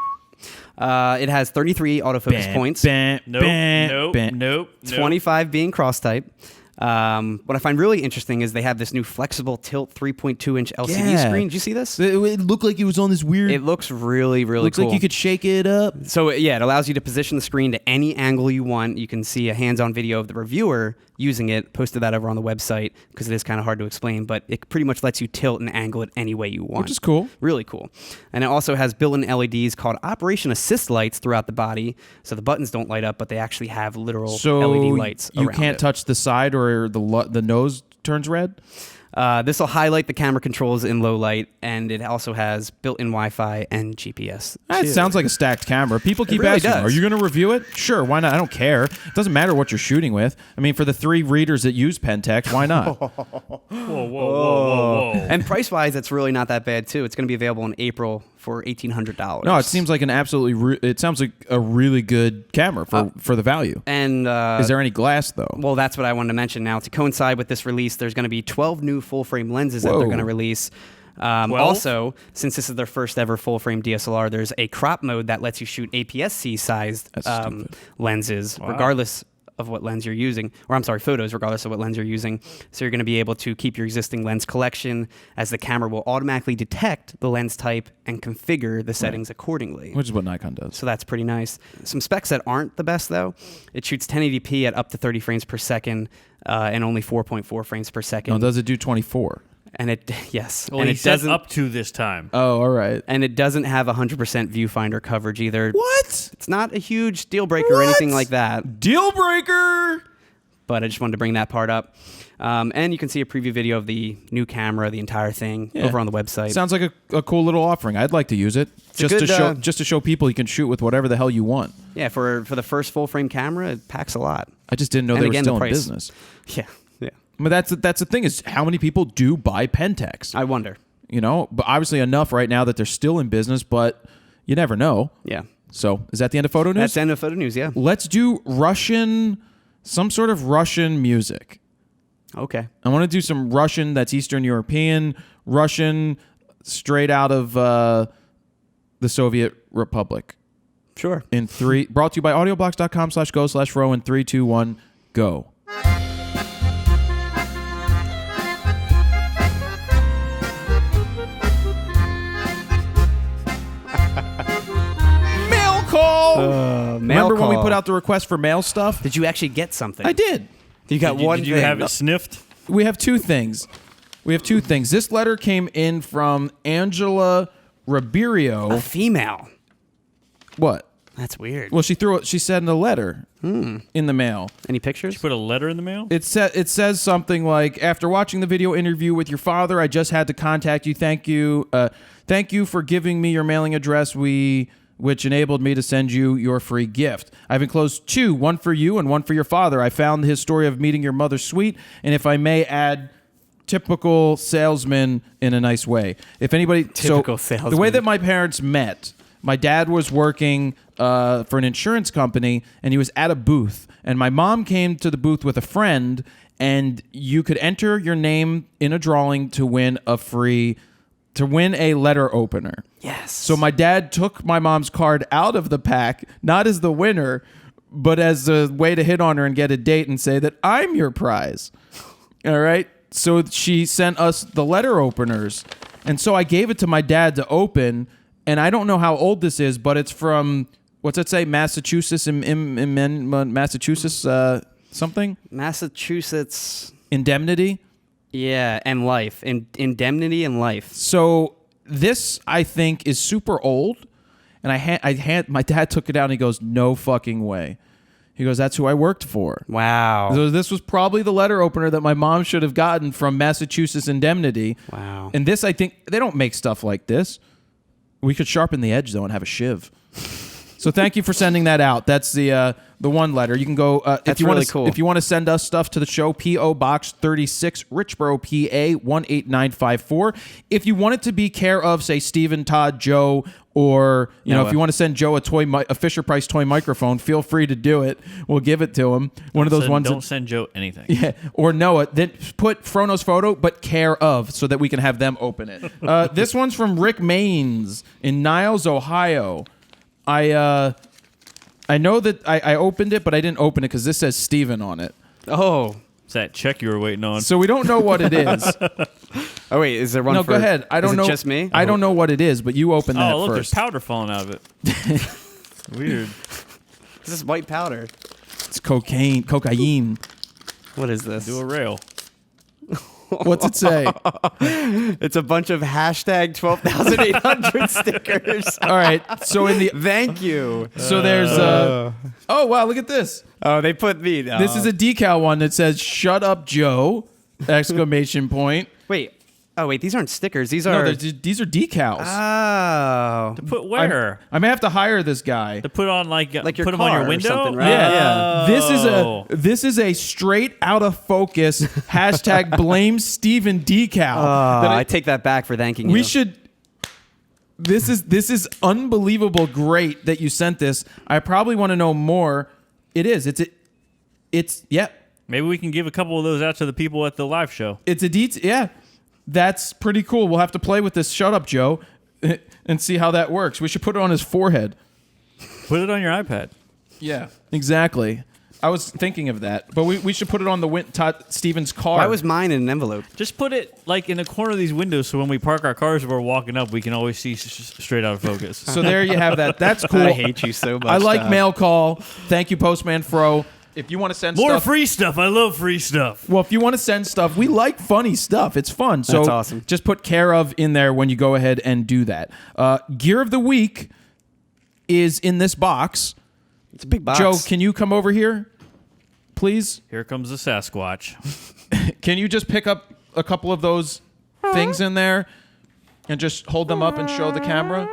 It has 33 autofocus points, Nope. 25 25 being cross-type. What I find really interesting is they have this new flexible tilt 3.2-inch LCD screen. Did you see this? It looked like it was on this weird. It looks really, really looks cool. like you could shake it up. So yeah, it allows you to position the screen to any angle you want. You can see a hands-on video of the reviewer using it. Posted that over on the website because it is kind of hard to explain, but it pretty much lets you tilt and angle it any way you want. Which is cool. Really cool. And it also has built-in LEDs called Operation Assist lights throughout the body. So the buttons don't light up, but they actually have literal LED lights you around can't it. touch the side or the nose turns red? This will highlight the camera controls in low light, and it also has built-in Wi-Fi and GPS. It sounds like a stacked camera. People keep really asking, does. are you going to review it? Sure, why not? I don't care. It doesn't matter what you're shooting with. I mean, for the 3 readers that use Pentax, why not? Whoa. And price-wise, it's really not that bad, too. It's going to be available in April for $1,800. No, it seems like it sounds like a really good camera for the value. And is there any glass, though? well, that's what I wanted to mention now. To coincide with this release, there's going to be 12 new full-frame lenses that they're going to release. Also, since this is their first ever full-frame DSLR, there's a crop mode that lets you shoot APS-C sized lenses, regardless of what lens you're using, or I'm sorry, photos, regardless of what lens you're using. So you're going to be able to keep your existing lens collection, as the camera will automatically detect the lens type and configure the settings accordingly. Which is what Nikon does. So that's pretty nice. Some specs that aren't the best, though. It shoots 1080p at up to 30 frames per second and only 4.4 frames per second. No, does it do 24? And it, yes. Well, and he it said doesn't, up to this time. Oh, all right. and it doesn't have 100% viewfinder coverage either. What? It's not a huge deal breaker or anything like that, Deal breaker! but I just wanted to bring that part up. And you can see a preview video of the new camera, the entire thing, over on the website. Sounds like a cool little offering. I'd like to use it just to show people you can shoot with whatever the hell you want. Yeah, for the first full frame camera, it packs a lot. I just didn't know And they again, were still the in price. business. Yeah. I mean, that's the thing is how many people do buy Pentax? I wonder. You know, but obviously enough right now that they're still in business, but you never know. Yeah. So is that the end of photo news? That's the end of photo news, yeah. Let's do some sort of Russian music. Okay. I want to do some Russian that's Eastern European, Russian straight out of the Soviet Republic. Sure. In 3, brought to you by audioblocks.com/go/fro in 3, 2, 1, go. Mail call. Remember when we put out the request for mail stuff? Did you actually get something? I did. You got one Did you thing. have it sniffed? We have two things. This letter came in from Angela Ribeiro. A female. What? That's weird. Well, she said in a letter in the mail. Any pictures? Put a letter in the mail? It says something like, after watching the video interview with your father, I just had to contact you. Thank you for giving me your mailing address, which enabled me to send you your free gift. I've enclosed 2, one for you and one for your father. I found his story of meeting your mother sweet, and if I may add, typical salesman in a nice way. If anybody, Typical so salesman. the way that my parents met, my dad was working for an insurance company, and he was at a booth, and my mom came to the booth with a friend, and you could enter your name in a drawing to win a letter opener. Yes. So my dad took my mom's card out of the pack, not as the winner, but as a way to hit on her and get a date and say that I'm your prize. All right? So she sent us the letter openers. And so I gave it to my dad to open, and I don't know how old this is, but it's from, what's it say, Massachusetts, Massachusetts something? Massachusetts. Indemnity? Yeah, and life. Indemnity and life. So this, I think, is super old, and my dad took it out, and he goes, no fucking way. He goes, that's who I worked for. Wow. So this was probably the letter opener that my mom should have gotten from Massachusetts Indemnity. Wow. And this, I think, they don't make stuff like this. We could sharpen the edge, though, and have a shiv. So thank you for sending that out. That's the one letter. You can go That's really cool. If you want to send us stuff to the show, P.O. Box 36, Richboro, PA 18954. If you want it to be care of, say, Stephen, Todd, Joe, or if you want to send Joe a Fisher Price toy microphone, feel free to do it. We'll give it to him. One of those ones. Don't send Joe anything. Yeah, or Noah. Then put Frono's photo, but care of, so that we can have them open it. This one's from Rick Maines in Niles, Ohio. I know that I opened it, but I didn't open it because this says Steven on it. Oh. It's that check you were waiting on. So we don't know what it is. Oh wait, is there one? No, for, go ahead. I don't is it know. Just me? I don't know what it is, but you open that Oh, look, first. there's powder falling out of it. Weird. This is white powder. It's cocaine. What is this? Do a rail. What's it say? It's a bunch of hashtag 12,800 stickers. All right. So in the Thank you. so there's oh wow, look at this. Oh, they put me. This is a decal one that says "Shut up, Joe!" exclamation point. Wait. Oh wait, these aren't stickers. These No, are. these are decals. Oh. Put where? I may have to hire this guy. To put on like your put them car on your or window. something, right? Yeah. Oh. This is a straight out of focus hashtag blame Steven decal. that I take that back for thanking you. we should. This is unbelievable. Great that you sent this. I probably want to know more. It is. It's yeah. Maybe we can give a couple of those out to the people at the live show. It's a detail. Yeah. That's pretty cool. We'll have to play with this "Shut up, Joe" and see how that works. We should put it on his forehead. Put it on your iPad. Yeah, exactly. I was thinking of that, but we should put it on the Todd Stevens car. Why was mine in an envelope? Just put it like in the corner of these windows, so when we park our cars and we're walking up, we can always see straight out of focus. So there you have that. That's cool. I hate you so much. I like Todd. mail call. Thank you, Postman Fro. If you want to send More stuff, free stuff. I love free stuff. well, if you want to send stuff, we like funny stuff. It's fun. So That's awesome. Just put care of in there when you go ahead and do that. Gear of the week is in this box. It's a big box. Joe, can you come over here, please? Here comes the Sasquatch. Can you just pick up a couple of those things in there and just hold them up and show the camera?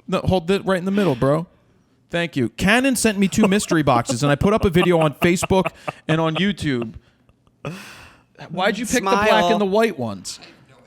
No, hold it right in the middle, bro. Thank you. Canon sent me 2 mystery boxes, and I put up a video on Facebook and on YouTube. Why'd you pick the black Smile. and the white ones?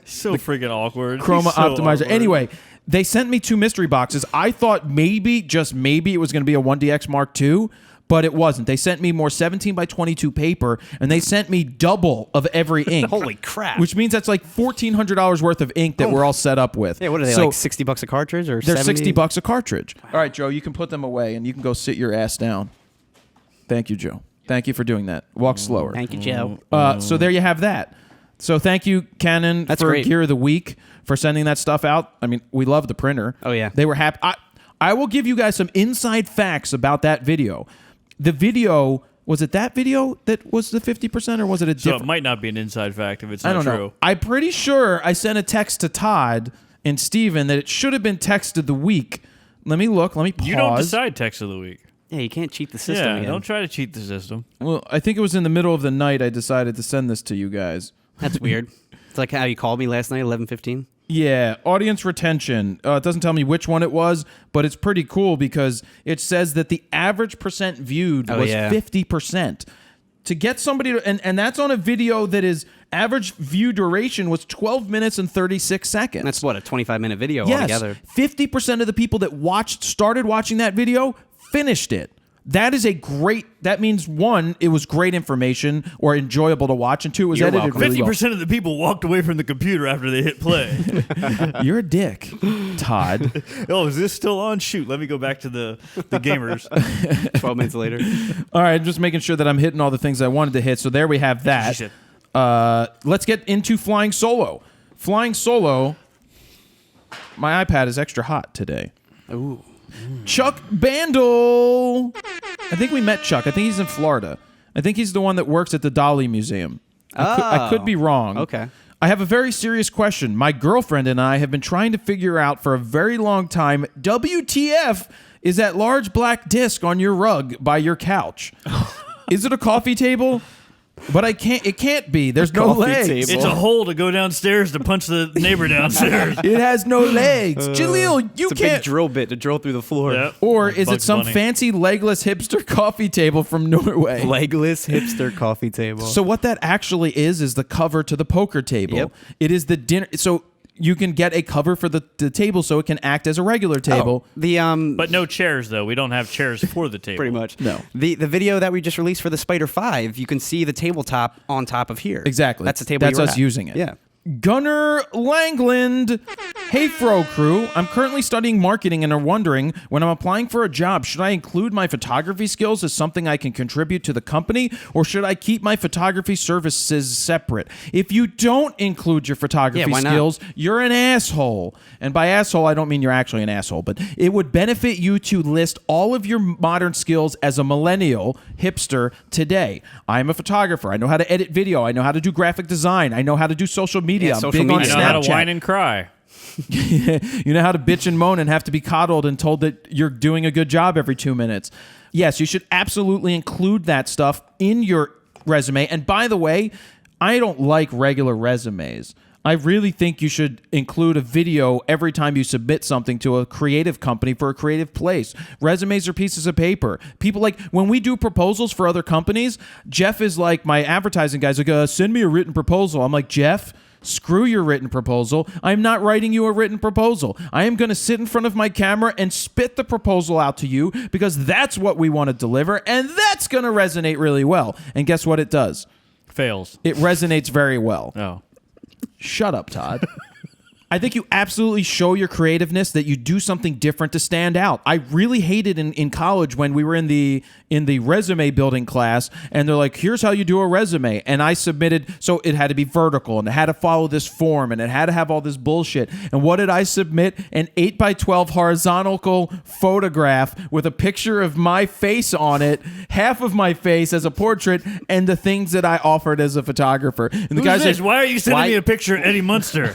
So freaking awkward. Chroma So optimizer. awkward. Anyway, they sent me 2 mystery boxes. I thought maybe, just maybe, it was going to be a 1DX Mark II, but it wasn't. They sent me more 17 by 22 paper, and they sent me double of every ink. Holy crap. Which means that's like $1,400 worth of ink that we're all set up with. Yeah, what are they, So like $60 a cartridge or they're 70? $60 a cartridge. All right, Joe, you can put them away, and you can go sit your ass down. Thank you, Joe. Thank you for doing that. Walk slower. Thank you, Joe. So there you have that. So thank you, Canon, That's for great. Gear of the Week, for sending that stuff out. I mean, we love the printer. Oh, yeah. They were happy. I will give you guys some inside facts about that video. The video, was it that video that was the 50%, or was it a So different? it might not be an inside fact if it's I not don't true. know. I'm pretty sure I sent a text to Todd and Steven that it should have been text of the week. Let me look. Let me pause. You don't decide text of the week. Yeah, you can't cheat the system. Yeah, again. don't try to cheat the system. Well, I think it was in the middle of the night I decided to send this to you guys. That's weird. It's like how you called me last night, 11:15. Yeah, audience retention. It doesn't tell me which one it was, but it's pretty cool because it says that the average percent viewed was 50%. To get somebody to, and that's on a video that is average view duration was 12 minutes and 36 seconds. That's what, a 25-minute video yes, altogether. 50% of the people that started watching that video finished it. That is that means 1, it was great information or enjoyable to watch, and 2, it was You're edited welcome. really well. 50% of the people walked away from the computer after they hit play. You're a dick, Todd. Oh, is this still on? Shoot, let me go back to the gamers. 12 minutes later. All right, just making sure that I'm hitting all the things I wanted to hit. So there we have that. Shit. Let's get into flying solo. Flying solo. My iPad is extra hot today. Ooh. Chuck Bandel. I think we met Chuck. I think he's in Florida. I think he's the one that works at the Dali Museum. I could be wrong. Okay. I have a very serious question. My girlfriend and I have been trying to figure out for a very long time, WTF is that large black disc on your rug by your couch. Is it a coffee table? But it can't be. There's no coffee legs. table. It's a hole to go downstairs to punch the neighbor downstairs. It has no legs. Jaleel, you It's a can't. big drill bit to drill through the floor. Yep. Or is it Bugs some Bunny. fancy legless hipster coffee table from Norway? Legless hipster coffee table. So what that actually is the cover to the poker table. Yep. It is the dinner. So you can get a cover for the table so it can act as a regular table. the But no chairs, though. We don't have chairs for the table. pretty much. No. The video that we just released for the Spider 5, you can see the tabletop on top of here. Exactly. That's the table That's you were us at. using it. Yeah. Gunnar Langland. Hey, Fro crew, I'm currently studying marketing and are wondering, when I'm applying for a job, should I include my photography skills as something I can contribute to the company, or should I keep my photography services separate? If you don't include your photography skills, you're an asshole. And by asshole, I don't mean you're actually an asshole, but it would benefit you to list all of your modern skills as a millennial hipster today. I'm a photographer. I know how to edit video. I know how to do graphic design. I know how to do social media. I'm big on I know Snapchat. how to whine and cry. You know how to bitch and moan and have to be coddled and told that you're doing a good job every 2 minutes. Yes, you should absolutely include that stuff in your resume. And by the way, I don't like regular resumes. I really think you should include a video every time you submit something to a creative company for a creative place. Resumes are pieces of paper. People like, when we do proposals for other companies, Jeff is like, my advertising guy's like, send me a written proposal. I'm like, Jeff, screw your written proposal. I'm not writing you a written proposal. I am going to sit in front of my camera and spit the proposal out to you because that's what we want to deliver, and that's going to resonate really well. And guess what it does? Fails. It resonates very well. Oh. Shut up, Todd. I think you absolutely show your creativeness, that you do something different to stand out. I really hated in college when we were in the resume building class, and they're like, here's how you do a resume. And I submitted, so it had to be vertical, and it had to follow this form, and it had to have all this bullshit. And what did I submit? An 8x12 horizontal photograph with a picture of my face on it, half of my face as a portrait, and the things that I offered as a photographer. And the guy said, why are you sending me a picture of Eddie Munster?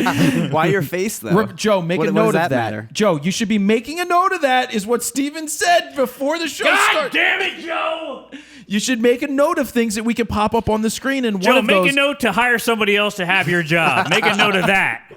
Why your face, though? Joe, make a note of that. Matter? Joe, you should be making a note of that, is what Steven said before the show started. God damn it, Joe! You should make a note of things that we can pop up on the screen. And Joe, one of make those, a note to hire somebody else to have your job. Make a note of that.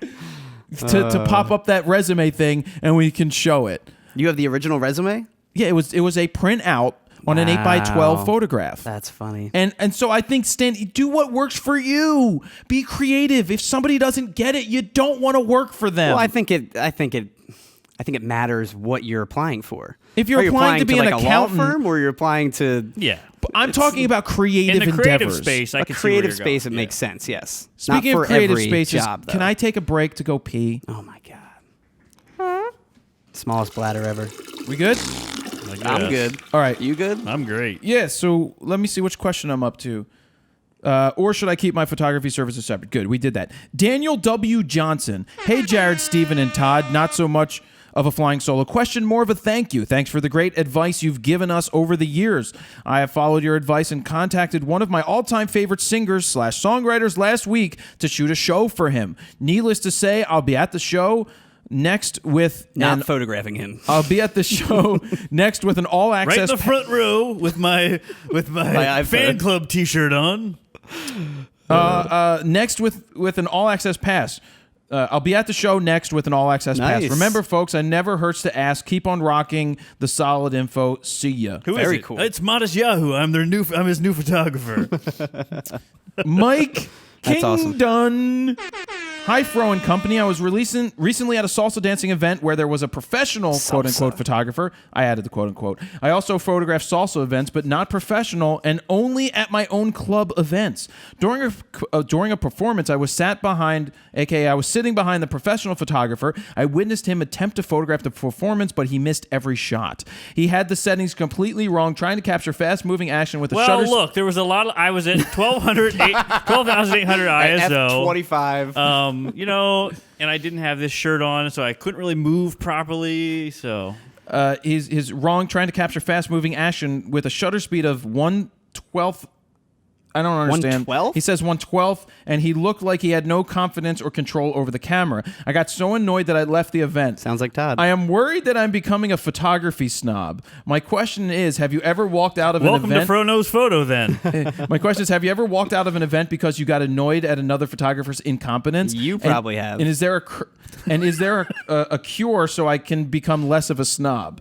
to pop up that resume thing, and we can show it. You have the original resume? Yeah, it was a printout on an 8x12 photograph. That's funny. And so I think, Stan, do what works for you. Be creative. If somebody doesn't get it, you don't want to work for them. Well, I think it matters what you're applying for. If you're applying to be like an accountant, a law firm, or you're applying to I'm talking about creative in the creative endeavors. space. I a can creative see where you're space, it going. makes sense. Yes. Speaking Not of for creative every spaces, job, though. can I take a break to go pee? Oh my god. Smallest bladder ever. We good? I'm good. All right. You good? I'm great. Yeah, so let me see which question I'm up to. Or should I keep my photography services separate? Good, we did that. Daniel W. Johnson. Hey, Jared, Steven, and Todd. Not so much of a flying solo question, more of a thank you. Thanks for the great advice you've given us over the years. I have followed your advice and contacted one of my all-time favorite singers/songwriters last week to shoot a show for him. Needless to say, I'll be at the show next with Not photographing him. I'll be at the show next with an all-access Right in the front row with my fan club T-shirt on. Next with an all-access pass. I'll be at the show next with an all-access pass. Remember, folks, it never hurts to ask. Keep on rocking the solid info. See ya. Who is Very it? cool. It's Modest Yahoo. I'm his new photographer. Mike That's awesome. Kingdon. Hi, Fro and company. I was recently at a salsa dancing event where there was a professional quote-unquote photographer. I added the quote-unquote. I also photographed salsa events, but not professional, and only at my own club events. During a performance, I was sitting behind the professional photographer. I witnessed him attempt to photograph the performance, but he missed every shot. He had the settings completely wrong, trying to capture fast-moving action with a shutter. Well, look, there was a lot of... I was at 12,800 ISO. F25. And I didn't have this shirt on, so I couldn't really move properly. So He's wrong, trying to capture fast-moving action with a shutter speed of 1/12. I don't understand. 1/12? He says 1/12, and he looked like he had no confidence or control over the camera. I got so annoyed that I left the event. Sounds like Todd. I am worried that I'm becoming a photography snob. My question is, have you ever walked out of an welcome event? to Fro Knows Photo, then. My question is, have you ever walked out of an event because you got annoyed at another photographer's incompetence? You probably have. And is there a cure so I can become less of a snob?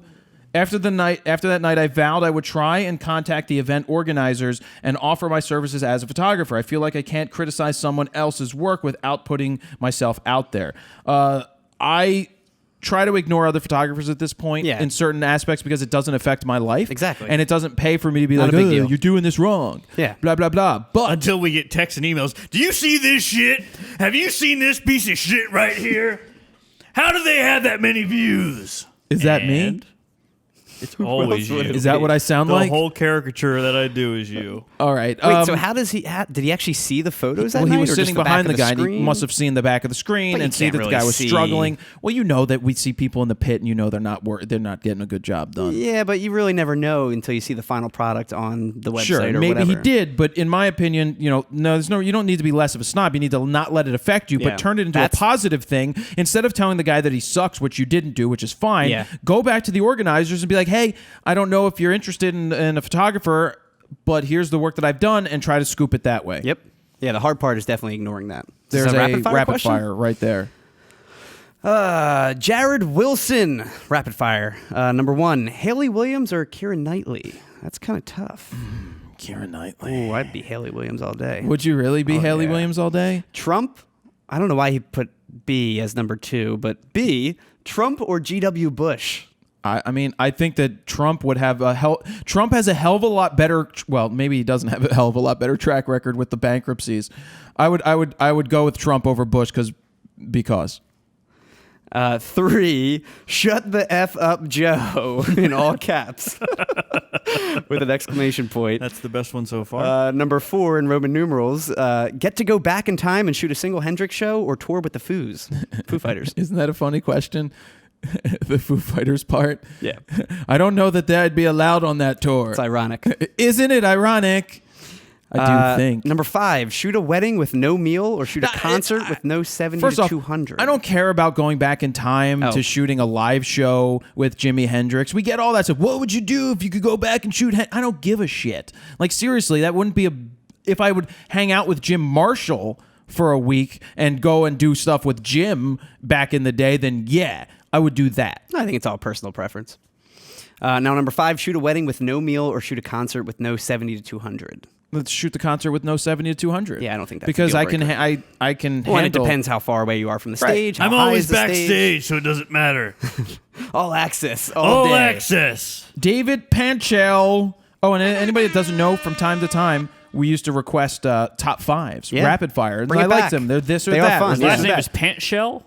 After that night, I vowed I would try and contact the event organizers and offer my services as a photographer. I feel like I can't criticize someone else's work without putting myself out there. I try to ignore other photographers at this point in certain aspects because it doesn't affect my life. Exactly. And it doesn't pay for me to be Not like, a big deal. you're doing this wrong. Yeah. Blah, blah, blah. But Until we get texts and emails. Do you see this shit? Have you seen this piece of shit right here? How do they have that many views? is that me? It's always you. Is that what I sound the like? whole caricature that I do is you. All right. Wait, so how does he? Did he actually see the photos that Well, night? he was or just sitting behind the guy, and he screen? must have seen the back of the screen But you and see can't that the really guy was see. struggling. Well, you know that we see people in the pit, and you know they're not getting a good job done. Yeah, but you really never know until you see the final product on the website Sure, or maybe whatever. he did, but in my opinion, you don't need to be less of a snob. You need to not let it affect you, Yeah. but turn it into a That's- positive thing. Instead of telling the guy that he sucks, which you didn't do, which is fine, Yeah. go back to the organizers and be like, hey, I don't know if you're interested in a photographer, but here's the work that I've done, and try to scoop it that way. Yep. Yeah, the hard part is definitely ignoring that. There's Is a that rapid question? fire right there. Jared Wilson, rapid fire. Number 1, Haley Williams or Keira Knightley? That's kind of tough. Keira Knightley. Oh, I'd be Haley Williams all day. Would you really be Haley yeah. Williams all day? Trump? I don't know why he put B as number 2, but B, Trump or G.W. Bush? I mean, I think that Trump would have Trump has a hell of a lot better. Well, maybe he doesn't have a hell of a lot better track record with the bankruptcies. I would go with Trump over Bush because. 3, shut the F up, Joe, in all caps, with an exclamation point. That's the best one so far. Number 4 in Roman numerals, get to go back in time and shoot a single Hendrix show or tour with the Foo Fighters. Isn't that a funny question? The Foo Fighters part. Yeah. I don't know that that'd be allowed on that tour. It's ironic. Isn't it ironic? I do think. Number 5, shoot a wedding with no meal or shoot a concert with no 70 First to off, 200. I don't care about going back in time to shooting a live show with Jimi Hendrix. We get all that stuff. What would you do if you could go back and shoot? I don't give a shit. Like, seriously, that wouldn't be if I would hang out with Jim Marshall for a week and go and do stuff with Jim back in the day, then yeah, I would do that. I think it's all personal preference. Now, number 5, shoot a wedding with no meal or shoot a concert with no 70 to 200. Let's shoot the concert with no 70 to 200. Yeah, I don't think that's because a I deal can breaker. I can Well, and it handle. depends how far away you are from the stage. How I'm high always is the stage. backstage, so it doesn't matter. All access. All day. access. David Panchel. Oh, and anybody that doesn't know, from time to time, we used to request top fives, Yeah. rapid fire. And Bring I it liked back. them. They're this or They are that. fun. or His this last or name that. is Pantshell.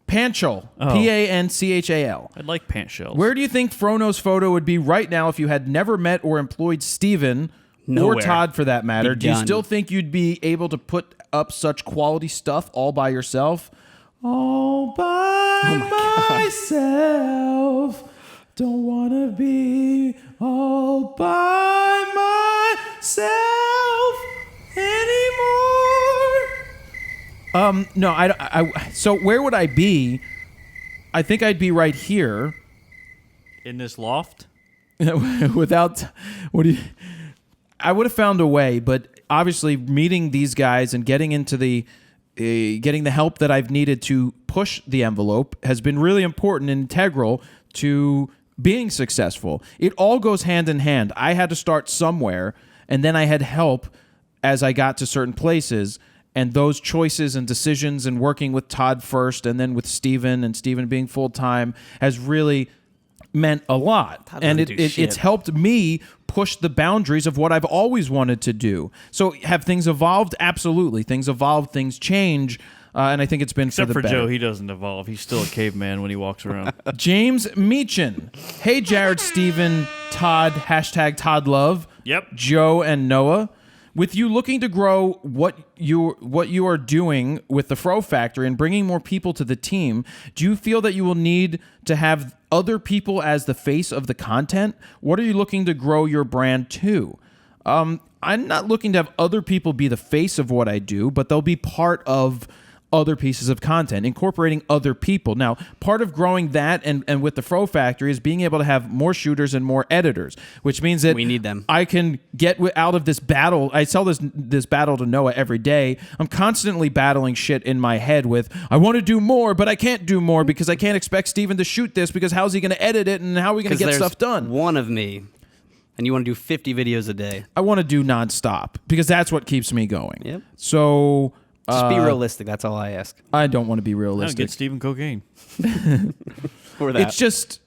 Panchel. Oh. Panchal. I like pant shells. Where do you think Frono's photo would be right now if you had never met or employed Steven or Nowhere. Todd for that matter? Be Do you done. still think you'd be able to put up such quality stuff all by yourself? All by myself. Don't want to be all by myself anymore. No, I so where would I be? I think I'd be right here. In this loft? Without I would have found a way, but obviously meeting these guys and getting into getting the help that I've needed to push the envelope has been really important and integral to being successful. It all goes hand in hand. I had to start somewhere, and then I had help as I got to certain places. And those choices and decisions and working with Todd first and then with Steven and Steven being full-time has really meant a lot. And doesn't do it's shit. helped me push the boundaries of what I've always wanted to do. So have things evolved? Absolutely. Things evolve, things change. And I think it's been Except for for the better. Joe, he doesn't evolve. He's still a caveman when he walks around. James Meechin. Hey, Jared, Steven, Todd, hashtag Todd Love. Yep. Joe and Noah. With you looking to grow what you are doing with the Fro Factory and bringing more people to the team, do you feel that you will need to have other people as the face of the content? What are you looking to grow your brand to? I'm not looking to have other people be the face of what I do, but they'll be part of other pieces of content, incorporating other people. Now, part of growing that and with the Fro Factory is being able to have more shooters and more editors, which means that We need them. I can get out of this battle. I tell this battle to Noah every day. I'm constantly battling shit in my head with, I want to do more, but I can't do more because I can't expect Steven to shoot this because how's he going to edit it and how are we going to get there's stuff done? one of me, and you want to do 50 videos a day. I want to do nonstop because that's what keeps me going. Yep. So Just be realistic. That's all I ask. I don't want to be Now realistic. get Stephen cocaine. Or that. It's just,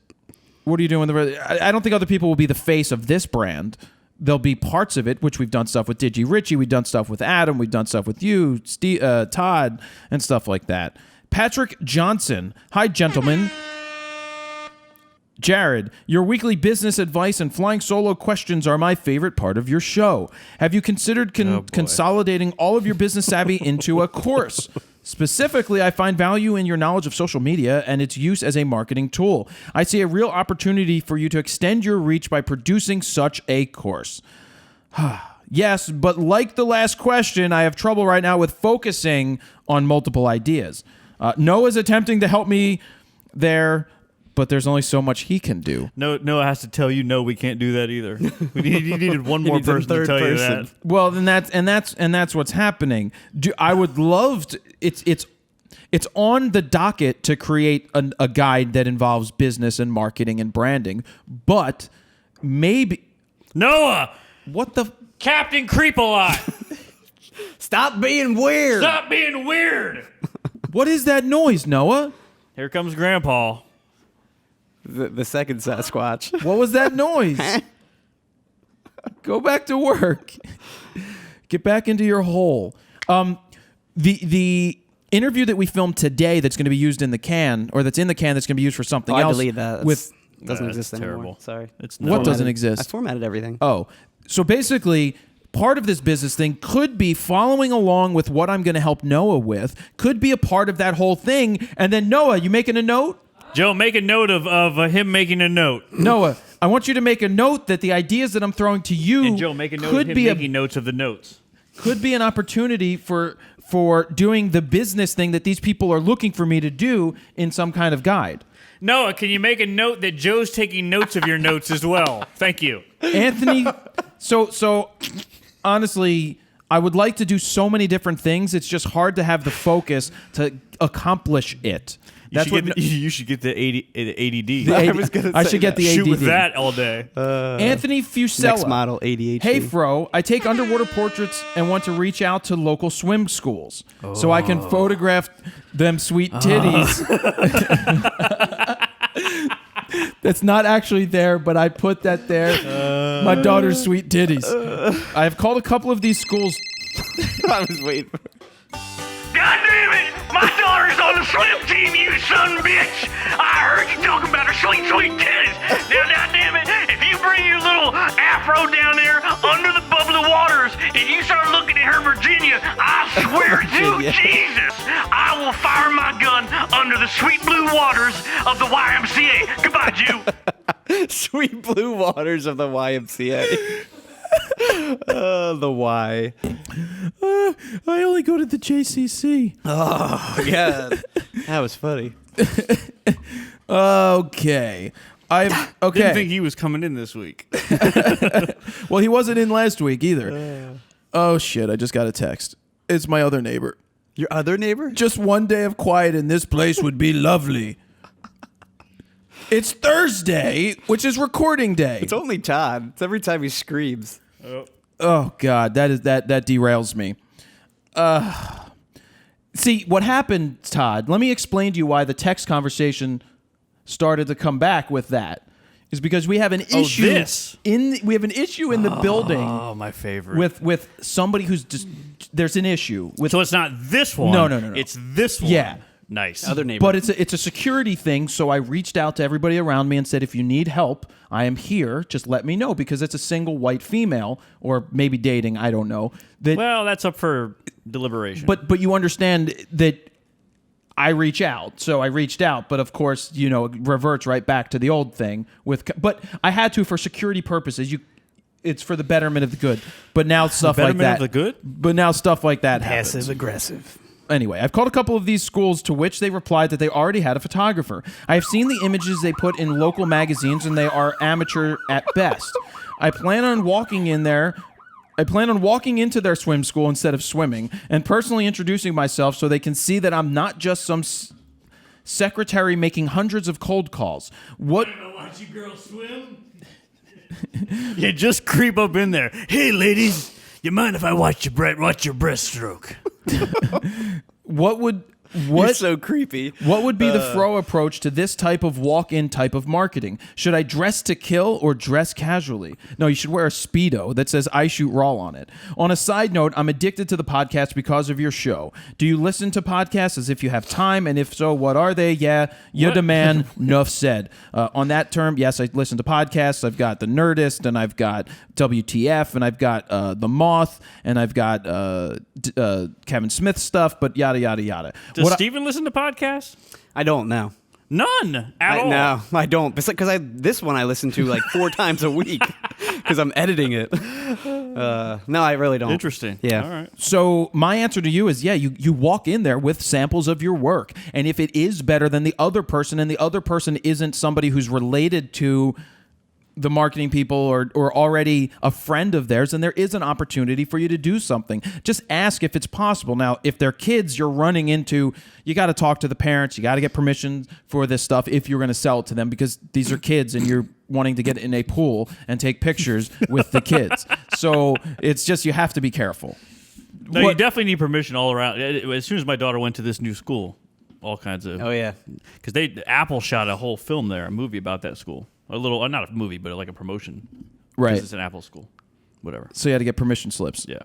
what are you doing? I don't think other people will be the face of this brand. There'll be parts of it, which we've done stuff with Digi Richie, we've done stuff with Adam, we've done stuff with you, Steve, Todd, and stuff like that. Patrick Johnson. Hi, gentlemen. Jared, your weekly business advice and flying solo questions are my favorite part of your show. Have you considered consolidating all of your business savvy into a course? Specifically, I find value in your knowledge of social media and its use as a marketing tool. I see a real opportunity for you to extend your reach by producing such a course. Yes, but like the last question, I have trouble right now with focusing on multiple ideas. Noah's attempting to help me there, but there's only so much he can do. Noah has to tell you, no, we can't do that either. You needed one more person to tell you that. Well, then that's what's happening. I would love to. It's on the docket to create a guide that involves business and marketing and branding, but maybe Noah, what the Captain Creep-a-Lot. Stop being weird. Stop being weird. What is that noise, Noah? Here comes Grandpa. The second Sasquatch. What was that noise? Go back to work. Get back into your hole. The interview that we filmed today that's going to be used in the can, or that's in the can that's going to be used for something else. I deleted that. Doesn't exist anymore. Terrible. Sorry. What doesn't exist? I formatted everything. Oh, so basically, part of this business thing could be following along with what I'm going to help Noah with, could be a part of that whole thing. And then, Noah, you making a note? Joe, make a note of him making a note. Noah, I want you to make a note that the ideas that I'm throwing to you And Joe, make a note of him making notes of the notes. Could be an opportunity for doing the business thing that these people are looking for me to do in some kind of guide. Noah, can you make a note that Joe's taking notes of your notes as well? Thank you. Anthony, so honestly, I would like to do so many different things. It's just hard to have the focus to accomplish it. You should get the ADD. I should get the ADD. Shoot with that all day. Anthony Fusella. Next model, ADHD. Hey, Fro, I take underwater portraits and want to reach out to local swim schools so I can photograph them sweet titties. That's not actually there, but I put that there. My daughter's sweet titties. I have called a couple of these schools. I was waiting for it. God damn it! My daughter's on the swim team, you son of a bitch! I heard you talking about her sweet, sweet titties. Now, God damn it, if you bring your little afro down there under the bubbly waters and you start looking at her Virginia, I swear to Jesus, I will fire my gun under the sweet blue waters of the YMCA. Goodbye, Jew. Sweet blue waters of the YMCA. The Y. I only go to the JCC. Oh, yeah. That was funny. Okay. Didn't think he was coming in this week. Well, he wasn't in last week either. Oh, shit. I just got a text. It's my other neighbor. Your other neighbor? Just one day of quiet in this place would be lovely. It's Thursday, which is recording day. It's only Todd. It's every time he screams. Oh God, that derails me. See what happened, Todd. Let me explain to you why the text conversation started to come back with that. Is because we have an issue we have an issue in the building. Oh, my favorite. With somebody who's just there's an issue with. So it's not this one. No. It's this one. Yeah. Nice. Other neighbor. But it's a security thing, so I reached out to everybody around me and said, if you need help, I am here. Just let me know, because it's a single white female, or maybe dating, I don't know. Well, that's up for deliberation. But you understand that I reach out, so I reached out. But of course, it reverts right back to the old thing. But I had to for security purposes. It's for the betterment of the good. But now stuff like that. Betterment of the good? But now stuff like that happens. Passive aggressive. Anyway, I've called a couple of these schools, to which they replied that they already had a photographer. I have seen the images they put in local magazines, and they are amateur at best. I plan on walking into their swim school instead of swimming, and personally introducing myself so they can see that I'm not just some secretary making hundreds of cold calls. What? Watch you girls swim? Yeah, just creep up in there. Hey, ladies, you mind if I watch your breaststroke? What would You're so creepy. What would be the FRO approach to this type of walk-in type of marketing? Should I dress to kill or dress casually? No, you should wear a Speedo that says I shoot raw on it. On a side note, I'm addicted to the podcast because of your show. Do you listen to podcasts as if you have time? And if so, what are they? Yeah, you demand, nuff said. On that term, yes, I listen to podcasts. I've got The Nerdist, and I've got WTF, and I've got The Moth, and I've got Kevin Smith stuff, but yada, yada, yada. Does Steven listen to podcasts? I don't know. None at all. No, I don't. Because this one I listen to like 4 times a week because I'm editing it. No, I really don't. Interesting. Yeah. All right. So my answer to you is, yeah, you walk in there with samples of your work. And if it is better than the other person, and the other person isn't somebody who's related to the marketing people or already a friend of theirs, and there is an opportunity for you to do something. Just ask if it's possible. Now, if they're kids, you're running into, you got to talk to the parents. You got to get permission for this stuff if you're going to sell it to them, because these are kids and you're wanting to get in a pool and take pictures with the kids. So it's just, you have to be careful. No, you definitely need permission all around. As soon as my daughter went to this new school, all kinds of... Oh, yeah. Because Apple shot a whole film there, a movie about that school. A little, not a movie, but like a promotion. Right. It's an Apple school. Whatever. So you had to get permission slips. Yeah.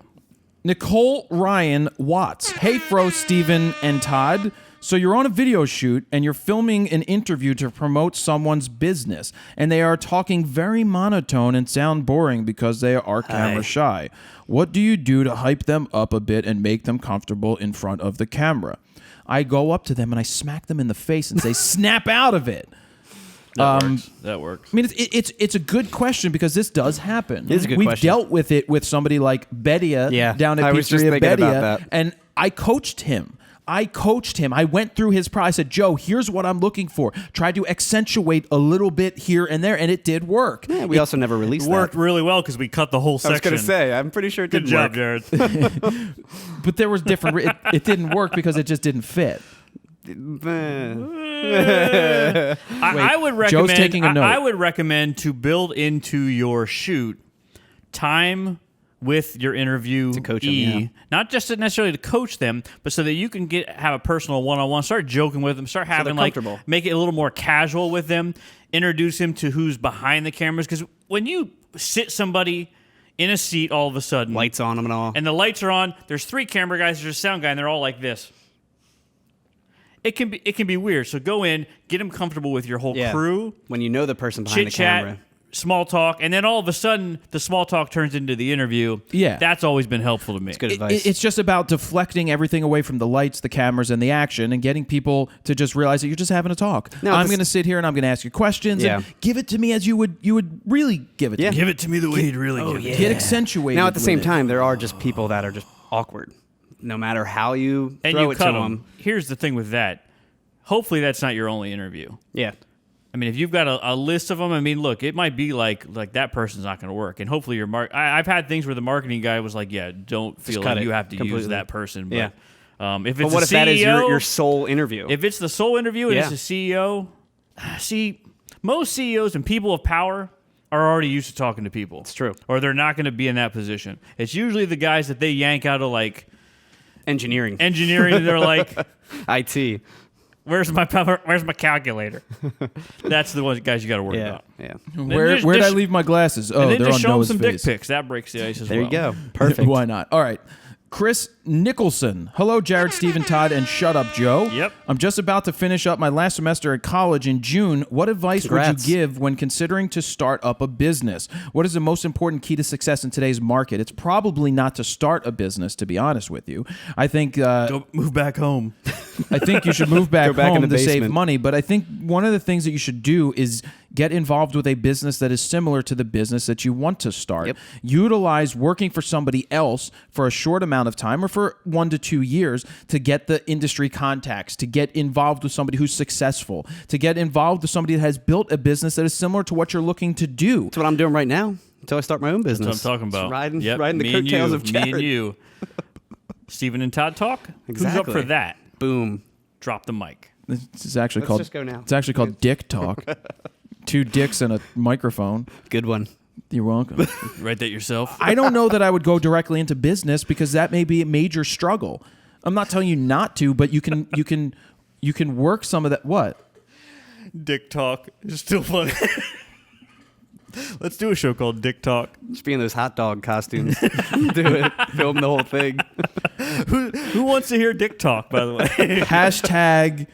Nicole Ryan Watts. Hey, Fro, Steven, and Todd. So you're on a video shoot and you're filming an interview to promote someone's business, and they are talking very monotone and sound boring because they are camera shy. What do you do to hype them up a bit and make them comfortable in front of the camera? I go up to them and I smack them in the face and say, snap out of it. That works. I mean, it's a good question because this does happen. It is a good We've question. dealt with it with somebody like Bedia down at I was just Pizzeria thinking about Bedia, that. and I coached him. I went through his process. I said, Joe, here's what I'm looking for. Tried to accentuate a little bit here and there, and it did work. Yeah, we also never released It worked really well because we cut the whole I section. was going to say, I'm pretty sure it Good didn't job, work. Jared. But there was different. It didn't work because it just didn't fit. I would recommend. Joe's taking a note. I would recommend to build into your shoot time with your interview To coach 'em, yeah. Not just necessarily to coach them, but so that you can have a personal one-on-one. Start joking with them. Start having comfortable. make it a little more casual with them. Introduce him to who's behind the cameras, because when you sit somebody in a seat all of a sudden, Lights on them and all. and the lights are on, there's 3 camera guys, there's a sound guy, and they're all like this. It can be weird. So go in, get them comfortable with your whole crew, When you know the person behind chit the camera. chat, small talk, and then all of a sudden the small talk turns into the interview. Yeah. That's always been helpful to me. Good advice. It's just about deflecting everything away from the lights, the cameras, and the action, and getting people to just realize that you're just having a talk. No, I'm this- going to sit here and I'm going to ask you questions. Yeah. And give it to me as you would really give it to me. Give it to me the way you'd really give it. Get accentuated. Now, at the with same it. time, there are just people that are just awkward. No matter how you And throw you it cut to them. Here's the thing with that. Hopefully that's not your only interview. Yeah. I mean, if you've got a list of them, I mean, look, it might be like that person's not going to work. And hopefully your I've had things where the marketing guy was like, yeah, don't feel cut like it you have to use completely. that person. But, Yeah. If it's But what a if that is CEO, your sole interview? If it's the sole interview and Yeah. it's a CEO, see, most CEOs and people of power are already used to talking to people. It's true. Or they're not going to be in that position. It's usually the guys that they yank out of like Engineering. engineering. They're like, IT. where's my calculator? That's the one guys you got to worry Yeah. about. Yeah. Where'd I leave my glasses? Oh, And then they're just on show them Noah's some face. dick pics. That breaks the ice as There well. you go. Perfect. Why not? All right. Chris Nicholson. Hello, Jared, Stephen, Todd, and Shut Up, Joe. Yep. I'm just about to finish up my last semester at college in June. What advice Congrats. would you give when considering to start up a business? What is the most important key to success in today's market? It's probably not to start a business, to be honest with you. I think Go move back home. I think you should move back, Go back in home the to save basement. money. But I think one of the things that you should do is get involved with a business that is similar to the business that you want to start. Yep. Utilize working for somebody else for a short amount of time or for 1 to 2 years to get the industry contacts, to get involved with somebody who's successful, to get involved with somebody that has built a business that is similar to what you're looking to do. That's what I'm doing right now until I start my own business. That's what I'm talking Just about. riding Yep, the me and coattails you, of Jared. Me and you. Stephen and Todd talk? Who's up Exactly. for that? Boom. Drop the mic. This is actually Let's called. just go now. It's actually called Dick Talk. 2 dicks and a microphone. Good one. You're welcome. Write that yourself. I don't know that I would go directly into business because that may be a major struggle. I'm not telling you not to, but you can work some of that. What? Dick Talk is still funny. Let's do a show called Dick Talk. Just be in those hot dog costumes. Do it. Film the whole thing. Who wants to hear Dick Talk, by the way? Hashtag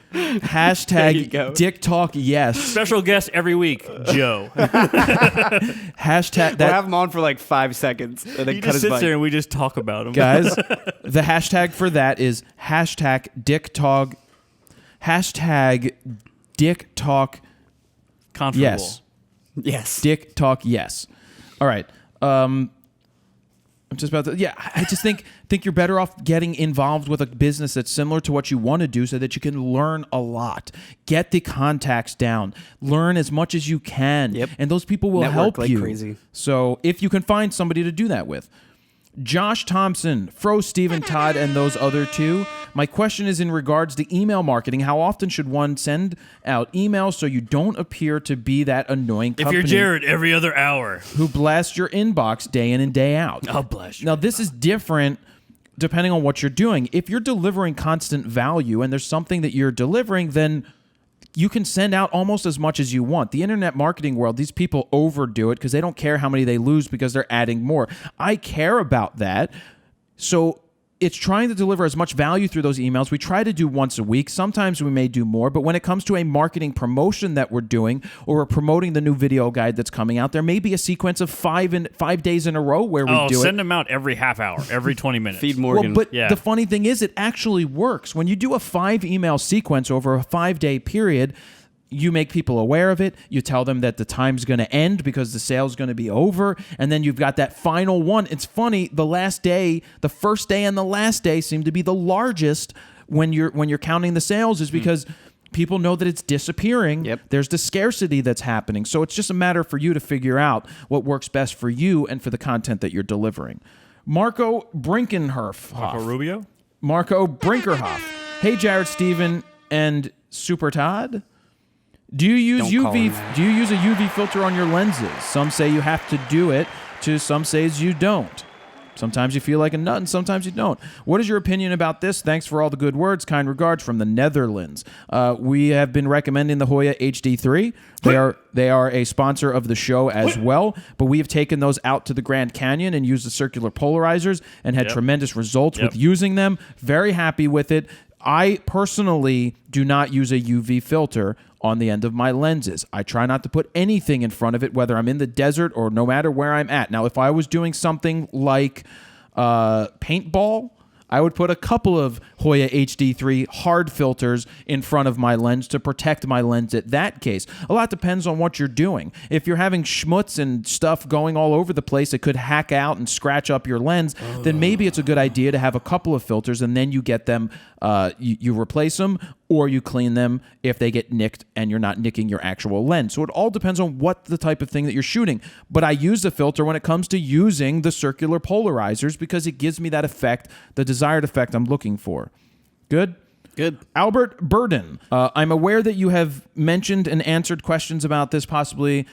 Dick Talk yes. Special guest every week, Joe. Hashtag We'll that. have him on for like 5 seconds. And then He cut just his sits mic. there and we just talk about him. Guys, the hashtag for that is hashtag Dick Talk. Hashtag Dick Talk Comfortable. yes. Yes. Dick Talk yes. All right. I'm just about to. Yeah, I just think you're better off getting involved with a business that's similar to what you want to do, so that you can learn a lot. Get the contacts down. Learn as much as you can. Yep. And those people will Network help like you. crazy. So if you can find somebody to do that with. Josh Thompson, Fro, Steven, Todd, and those other two. My question is in regards to email marketing. How often should one send out emails so you don't appear to be that annoying company If you're Jared, every other hour. who blasts your inbox day in and day out? I'll blast you. Now, this is different depending on what you're doing. If you're delivering constant value and there's something that you're delivering, then you can send out almost as much as you want. The internet marketing world, these people overdo it because they don't care how many they lose because they're adding more. I care about that. So it's trying to deliver as much value through those emails. We try to do once a week. Sometimes we may do more, but when it comes to a marketing promotion that we're doing, or we're promoting the new video guide that's coming out, there may be a sequence of 5 days in a row where we do it. Send them out every half hour, every 20 minutes. Feed Morgan. Well, but Yeah. the funny thing is, it actually works. When you do a 5 email sequence over a 5-day period, you make people aware of it. You tell them that the time's going to end because the sale's going to be over. And then you've got that final one. It's funny, the last day, the first day and the last day seem to be the largest when you're counting the sales, is because people know that it's disappearing. Yep. There's the scarcity that's happening. So it's just a matter for you to figure out what works best for you and for the content that you're delivering. Marco Brinkenhoff. Marco Rubio? Marco Brinkerhoff. Hey, Jared, Steven, and Super Todd. Do you use Don't call UV? him. Do you use a UV filter on your lenses? Some say you have to do it. Some says you don't. Sometimes you feel like a nut, and sometimes you don't. What is your opinion about this? Thanks for all the good words. Kind regards from the Netherlands. We have been recommending the Hoya HD3. They are a sponsor of the show as well, but we have taken those out to the Grand Canyon and used the circular polarizers and had tremendous results with using them. Very happy with it. I personally do not use a UV filter on the end of my lenses. I try not to put anything in front of it, whether I'm in the desert or no matter where I'm at. Now, if I was doing something like paintball, I would put a couple of Hoya HD3 hard filters in front of my lens to protect my lens at that case. A lot depends on what you're doing. If you're having schmutz and stuff going all over the place that could hack out and scratch up your lens, then maybe it's a good idea to have a couple of filters, and then you get them, you replace them, or you clean them if they get nicked and you're not nicking your actual lens. So it all depends on what the type of thing that you're shooting. But I use the filter when it comes to using the circular polarizers because it gives me that effect, the desired effect I'm looking for. Good? Good. Albert Burden. I'm aware that you have mentioned and answered questions about this the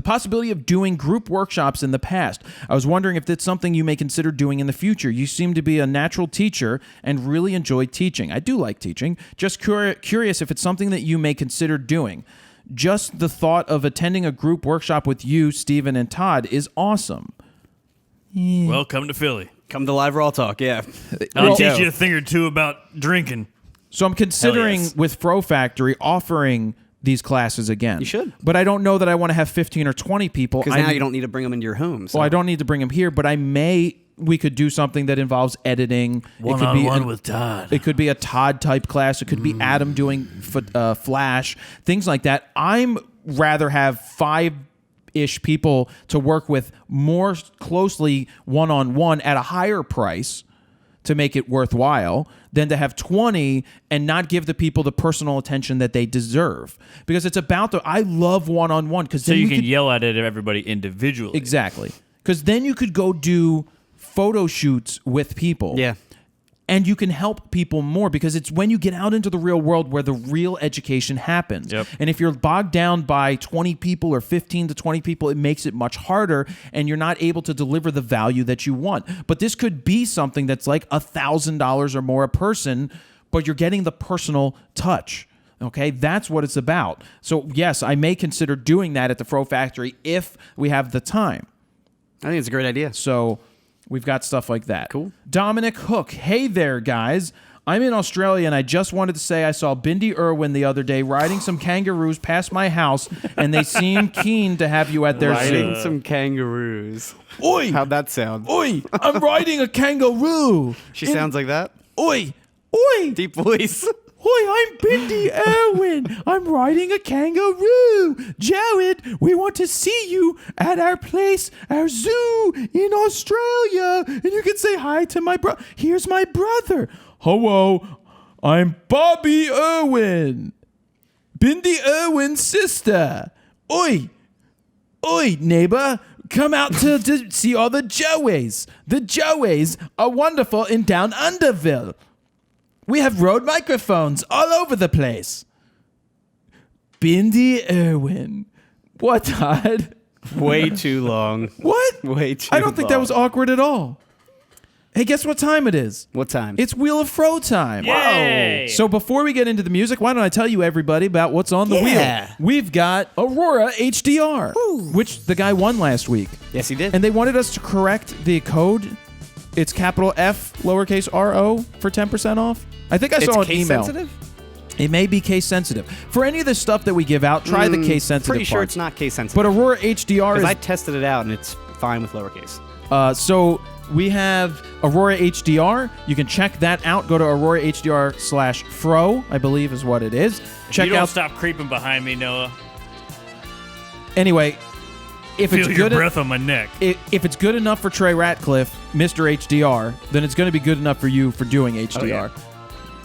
possibility of doing group workshops in the past. I was wondering if that's something you may consider doing in the future. You seem to be a natural teacher and really enjoy teaching. I do like teaching. Just curious if it's something that you may consider doing. Just the thought of attending a group workshop with you, Steven, and Todd is awesome. Well, come to Philly. Come to live RAWtalk, yeah. I'll teach you a thing or two about drinking. So I'm considering yes. with Fro Factory offering these classes again. You should. But I don't know that I want to have 15 or 20 people. Because now you don't need to bring them into your home. So. Well, I don't need to bring them here, but we could do something that involves editing. One-on-one with Todd. It could be a Todd type class. It could be Adam doing Flash, things like that. I'm rather have 5-ish people to work with more closely one-on-one at a higher price to make it worthwhile than to have 20 and not give the people the personal attention that they deserve. Because it's about I love one-on-one. So you can yell at it at everybody individually. Exactly. Because then you could go do photo shoots with people. Yeah. and you can help people more because it's when you get out into the real world where the real education happens. Yep. And if you're bogged down by 20 people or 15 to 20 people, it makes it much harder and you're not able to deliver the value that you want. But this could be something that's like $1,000 or more a person, but you're getting the personal touch. Okay, that's what it's about. So yes, I may consider doing that at the Fro Factory if we have the time. I think it's a great idea. So we've got stuff like that. Cool. Dominic Hook. Hey there, guys. I'm in Australia, and I just wanted to say I saw Bindi Irwin the other day riding some kangaroos past my house, and they seem keen to have you at their Riding zoo. some kangaroos. Oi! How'd that sound? Oi! I'm riding a kangaroo. She sounds like that. Oi! Oi! Deep voice. Hi, I'm Bindi Irwin. I'm riding a kangaroo. Jared, we want to see you at our place, our zoo in Australia. And you can say hi to my brother. Here's my brother. Hello, I'm Bobby Irwin. Bindi Irwin's sister. Oi. Oi, neighbor. Come out to see all the Joeys. The Joeys are wonderful in Down Underville. We have Rode microphones all over the place. Bindi Irwin. What, Todd? Way too long. What? Way too I don't think that long. was awkward at all. Hey, guess what time it is? What time? It's Wheel of FRO time. Yay! So before we get into the music, why don't I tell you, everybody, about what's on the Yeah. wheel? We've got Aurora HDR, which the guy won last week. Yes, he did. And they wanted us to correct the code. It's capital F, lowercase RO for 10% off. I think I saw an case email. sensitive? It may be case sensitive. For any of the stuff that we give out, try the case sensitive Pretty sure parts. it's not case sensitive. But Aurora HDR because is I tested it out and it's fine with lowercase. so we have Aurora HDR. You can check that out. Go to Aurora HDR/Fro, I believe is what it is. Check you don't out. stop creeping behind me, Noah. Anyway, if Feel it's your good, breath on my neck. if it's good enough for Trey Ratcliffe, Mr. HDR, then it's going to be good enough for you for doing HDR. Oh, yeah.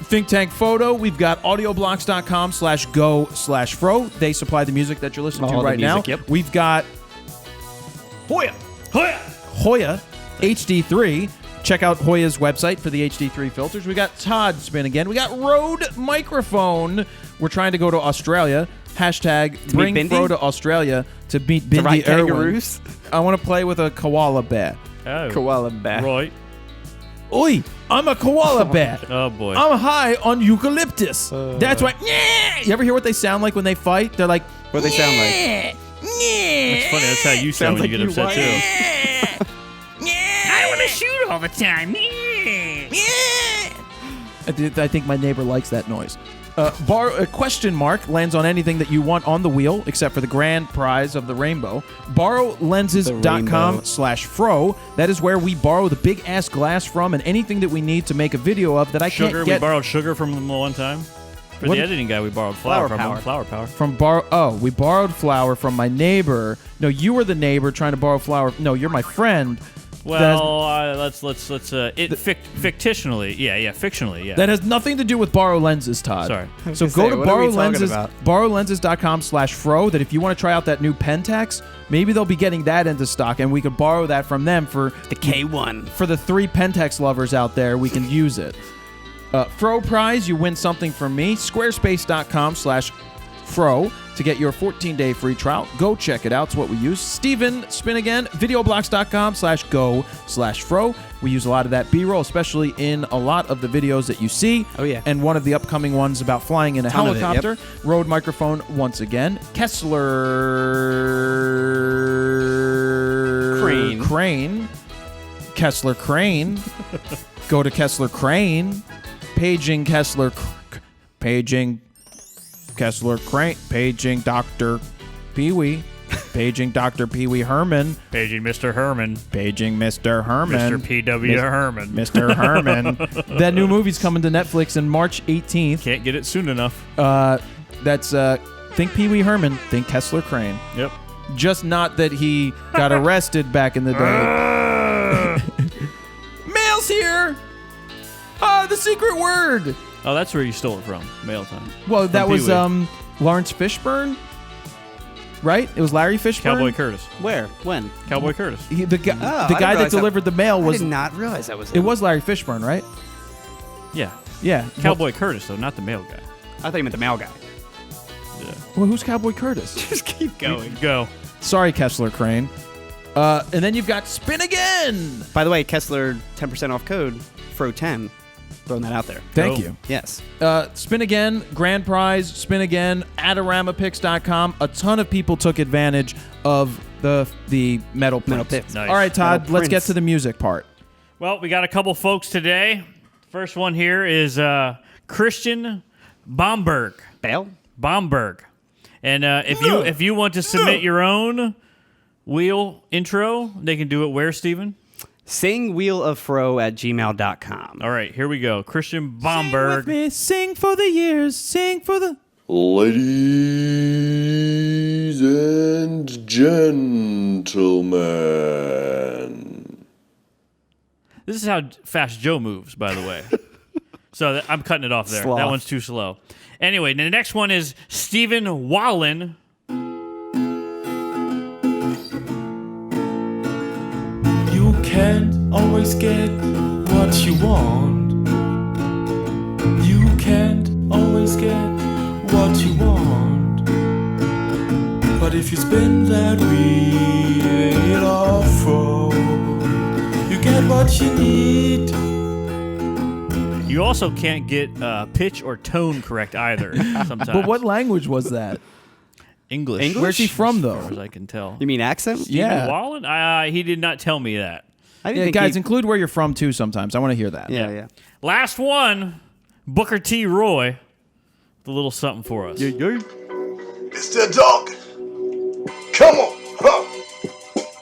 Think Tank Photo, we've got audioblocks.com/go/Fro. They supply the music that you're listening to All the right music, now. yep. We've got Hoya! Hoya! Hoya HD3. Check out Hoya's website for the HD3 filters. We got Todd spin again. We got Rode microphone. We're trying to go to Australia. Hashtag bring Bindi? Fro to Australia to meet To ride Bindi Irwin. kangaroos? I want to play with a koala bear. Oh. Koala bear. Right. Oi, I'm a koala bear. Oh, boy. I'm high on eucalyptus. That's why. You ever hear what they sound like when they fight? They're like, What do they sound like? It's funny. That's how you sound when you get upset, too. I want to shoot all the time. I think my neighbor likes that noise. Question mark lands on anything that you want on the wheel, except for the grand prize of the rainbow. Borrowlenses.com/Fro. That is where we borrow the big ass glass from and anything that we need to make a video of that I Sugar, can't we get borrowed sugar from them one time. For What- the editing guy, we borrowed flour Flower from power. him. Flour power. from we borrowed flour from my neighbor. No, you were the neighbor trying to borrow flour. No, you're my friend. Well, let's fictionally, fictionally, yeah. That has nothing to do with borrow lenses, Todd. Sorry. So gonna go say, to what are we borrow talking lenses, about? borrowlenses.com/Fro. That if you want to try out that new Pentax, maybe they'll be getting that into stock, and we could borrow that from them for The K1. for the 3 Pentax lovers out there. We can use it. Fro prize, you win something from me. Squarespace.com/Fro to get your 14-day free trial. Go check it out. It's what we use. Steven, spin again. Videoblocks.com/go/Fro. We use a lot of that B-roll, especially in a lot of the videos that you see. Oh, yeah. And one of the upcoming ones about flying in a Ton of it, yep. helicopter. Rode microphone once again. Kessler Crane. Kessler Crane. Go to Kessler Crane. Paging Kessler Crane. Paging Dr. Pee-wee. Paging Dr. Pee-wee Herman. Paging Mr. Herman. Paging Mr. Herman. Mr. P.W. Herman. Mr. Herman. That new movie's coming to Netflix on March 18th. Can't get it soon enough. That's think Pee-wee Herman, think Kessler Crane. Yep. Just not that he got arrested back in the day. Mail's here! The secret word! Oh, that's where you stole it from. Mail time. Well, that was Pee-wee. Lawrence Fishburne, right? It was Larry Fishburne. Cowboy Curtis. Where? When? Cowboy Curtis. The guy I didn't that realize delivered the mail I was. did not realize that was It him. was Larry Fishburne, right? Yeah. Yeah. Cowboy Curtis, though, not the male guy. I thought you meant the male guy. Well, who's Cowboy Curtis? Just keep going. Go. Sorry, Kessler Crane. And then you've got Spin Again. By the way, Kessler 10% off code FRO10. Throwing that out there. Thank Oh. you. Yes. Spin Again, grand prize, Spin Again, Adoramapics.com. A ton of people took advantage of the metal prints. picks. Nice. All right, Todd, Metal let's get prints. to the music part. Well, we got a couple folks today. First one here is Christian Bomberg. Bomberg. And if you want to submit your own wheel intro, they can do it where, Steven? Sing Wheel of FRO at gmail.com. All right, here we go. Christian Sing Bomberg. with me, sing for the years, sing for the... Ladies and gentlemen. This is how fast Joe moves, by the way. So I'm cutting it off there. Sloth. That one's too slow. Anyway, the next one is Stephen Wallen. You can't always get what you want. You can't always get what you want. But if you spin that wheel of FRO, you get what you need. You also can't get pitch or tone correct either sometimes. But what language was that? English. Where's he from, As though? far as I can tell. You mean accent? Stephen Yeah. Wallen? He did not tell me that. I didn't Yeah, think guys, he- include where you're from, too, sometimes. I want to hear that. Yeah. Last one, Booker T. Roy. With a little something for us. Mr. Dog. Come on, huh?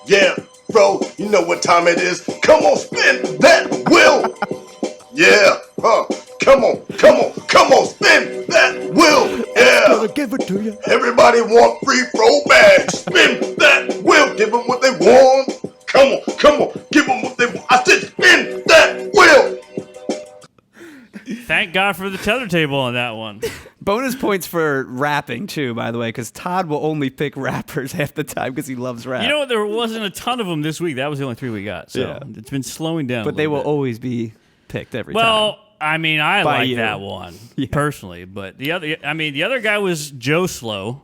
Yeah, bro, you know what time it is. Come on, spin that wheel. Yeah, huh? Come on, spin that wheel. Yeah. Give it to you. Everybody want free throw bags. Spin that wheel. Give them what they want. Come on, give them what they want. I said spin that wheel. Thank God for the tether table on that one. Bonus points for rapping, too, by the way, because Todd will only pick rappers half the time because he loves rap. You know what? There wasn't a ton of them this week. That was the only 3 we got. So Yeah. it's been slowing down. but a they will little bit. always be picked every time. Well, I mean, I By like you. that one Yeah. personally, but the other guy was Joe Slow,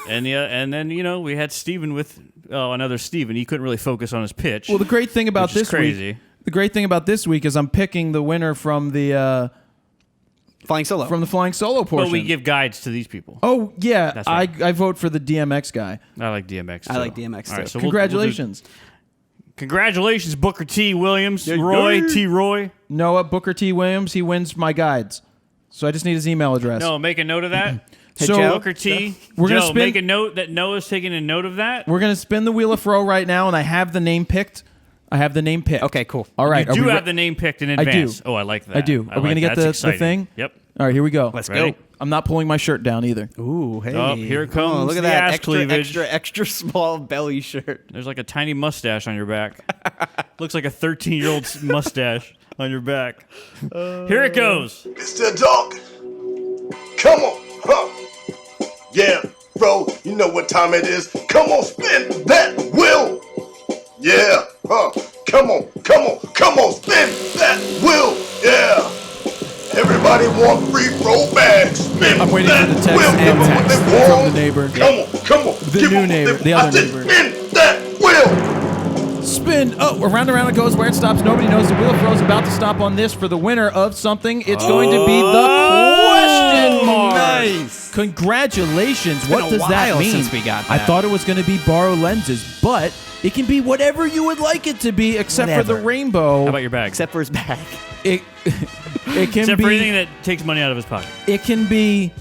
and then we had Steven with another Steven. He couldn't really focus on his pitch. Well, the great thing about Which is this crazy. week... The great thing about this week is I'm picking the winner from the Flying Solo. flying solo portion. but we give guides to these people. Oh, yeah. That's right. I vote for the DMX guy. I like DMX. I too. like DMX, All right, too. so Congratulations. Congratulations, Booker T. Williams, Roy T. Roy. Noah Booker T. Williams, he wins my guides. So I just need his email address. No, make a note of that. So Joe. Booker T. We're gonna Joe, spin- make a note that Noah's taking a note of that. we're going to spin the Wheel of FRO right now, and I have the name picked. Okay, cool. All right. You are do we have re- the name picked in do. advance. Oh, I like that. I do. Are we going to get that's the exciting. thing? Yep. All right, here we go. Let's Ready? go. I'm not pulling my shirt down either. Ooh, hey. Oh, here it comes, look at the that ass extra, cleavage. extra small belly shirt. There's like a tiny mustache on your back. Looks like a 13-year-old's mustache on your back. Here it goes. Mr. Dog. Come on, huh? Yeah, bro, you know what time it is. Come on, spin that wheel. Yeah, huh? Come on, spin that wheel. Yeah. Everybody want free throw bags. Spin I'm waiting that for the text wheel. and Give 'em what text they from want. the neighbor. Come on. The Give new 'em what neighbor, they the want. other I said neighbor. spin that wheel. Spin. Oh, around and around it goes. Where it stops, nobody knows. The Wheel of FRO is about to stop on this for the winner of something. It's going to be the question mark. Nice. Congratulations. What been a does that while mean? since we got I that. thought it was going to be borrow lenses, but it can be whatever you would like it to be, except for the Whatever. rainbow. How about your bag? Except for his back. It, it can Except be. for anything that takes money out of his pocket. It can be.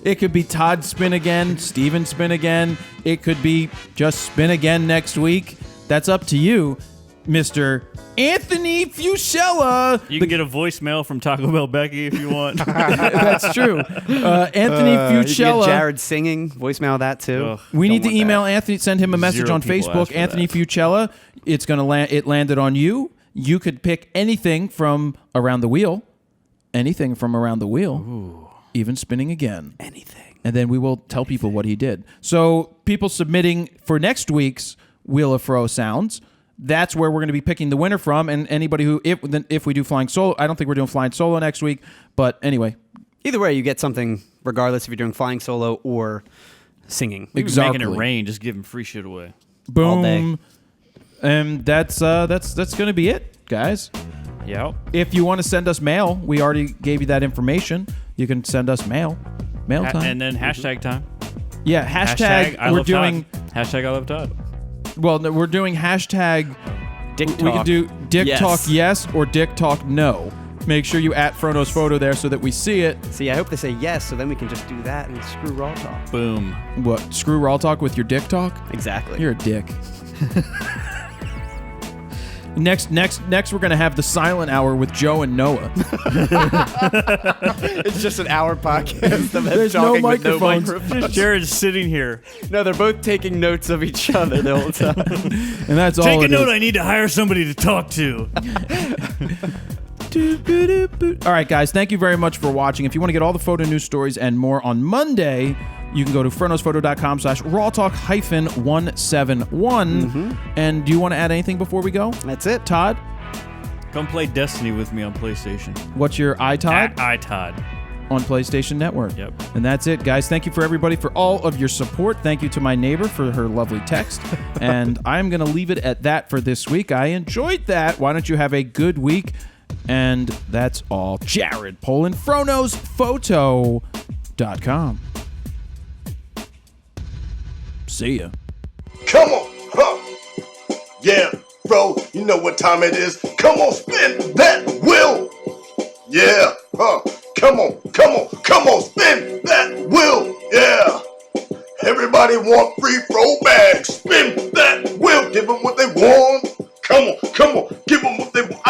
It could be Todd spin again, Steven spin again. It could be just spin again next week. That's up to you, Mr. Anthony Fusella. You can get a voicemail from Taco Bell Becky if you want. That's true. Anthony You can get Fusella. Jared singing. Voicemail that too. Ugh. We need to Don't want email Anthony, send him a message Zero on people asked Facebook. for Anthony that. Fusella. It's gonna land. It landed on you. You could pick anything from around the wheel. Anything from around the wheel. Ooh. Even spinning again. Anything. And then we will tell people what he did. So people submitting for next week's Wheel of FRO sounds, that's where we're going to be picking the winner from. And anybody who, if we do flying solo, I don't think we're doing flying solo next week. But anyway. Either way, you get something regardless if you're doing flying solo or singing. Exactly. Making it rain, just give them free shit away. Boom. All day. And that's going to be it, guys. Yep. If you want to send us mail, we already gave you that information. You can send us mail. Mail time. And then hashtag time. Yeah, hashtag I we're love doing Todd. Hashtag I love Todd. Well, no, we're doing hashtag Dick talk. We can do dick Yes. talk yes or dick talk no. Make sure you at Frono's photo there so that we see it. See, I hope they say yes, so then we can just do that and screw RAWtalk. Boom. What? Screw RAWtalk with your dick talk? Exactly. You're a dick. Next, we're gonna have the silent hour with Joe and Noah. It's just an hour podcast of them There's talking no with no microphones. microphones. Jared's sitting here. No, they're both taking notes of each other the whole time. And that's all Take a it note. is. I need to hire somebody to talk to. All right, guys, thank you very much for watching. If you want to get all the photo news stories and more on Monday, you can go to fronosphoto.com/rawtalk-171. And do you want to add anything before we go? That's it. Todd, Come play Destiny with me on PlayStation. what's your iTodd? At iTodd. On PlayStation Network. Yep. And that's it, guys. Thank you for everybody for all of your support. Thank you to my neighbor for her lovely text. And I'm going to leave it at that for this week. I enjoyed that. Why don't you have a good week? And that's all. Jared Polin, FronosPhoto.com. See ya. Come on, huh? Yeah, bro, you know what time it is. Come on, spin that wheel. Yeah, huh? Come on, spin that wheel. Yeah. Everybody want free throw bags. Spin that wheel. Give them what they want. Come on, give them what they want.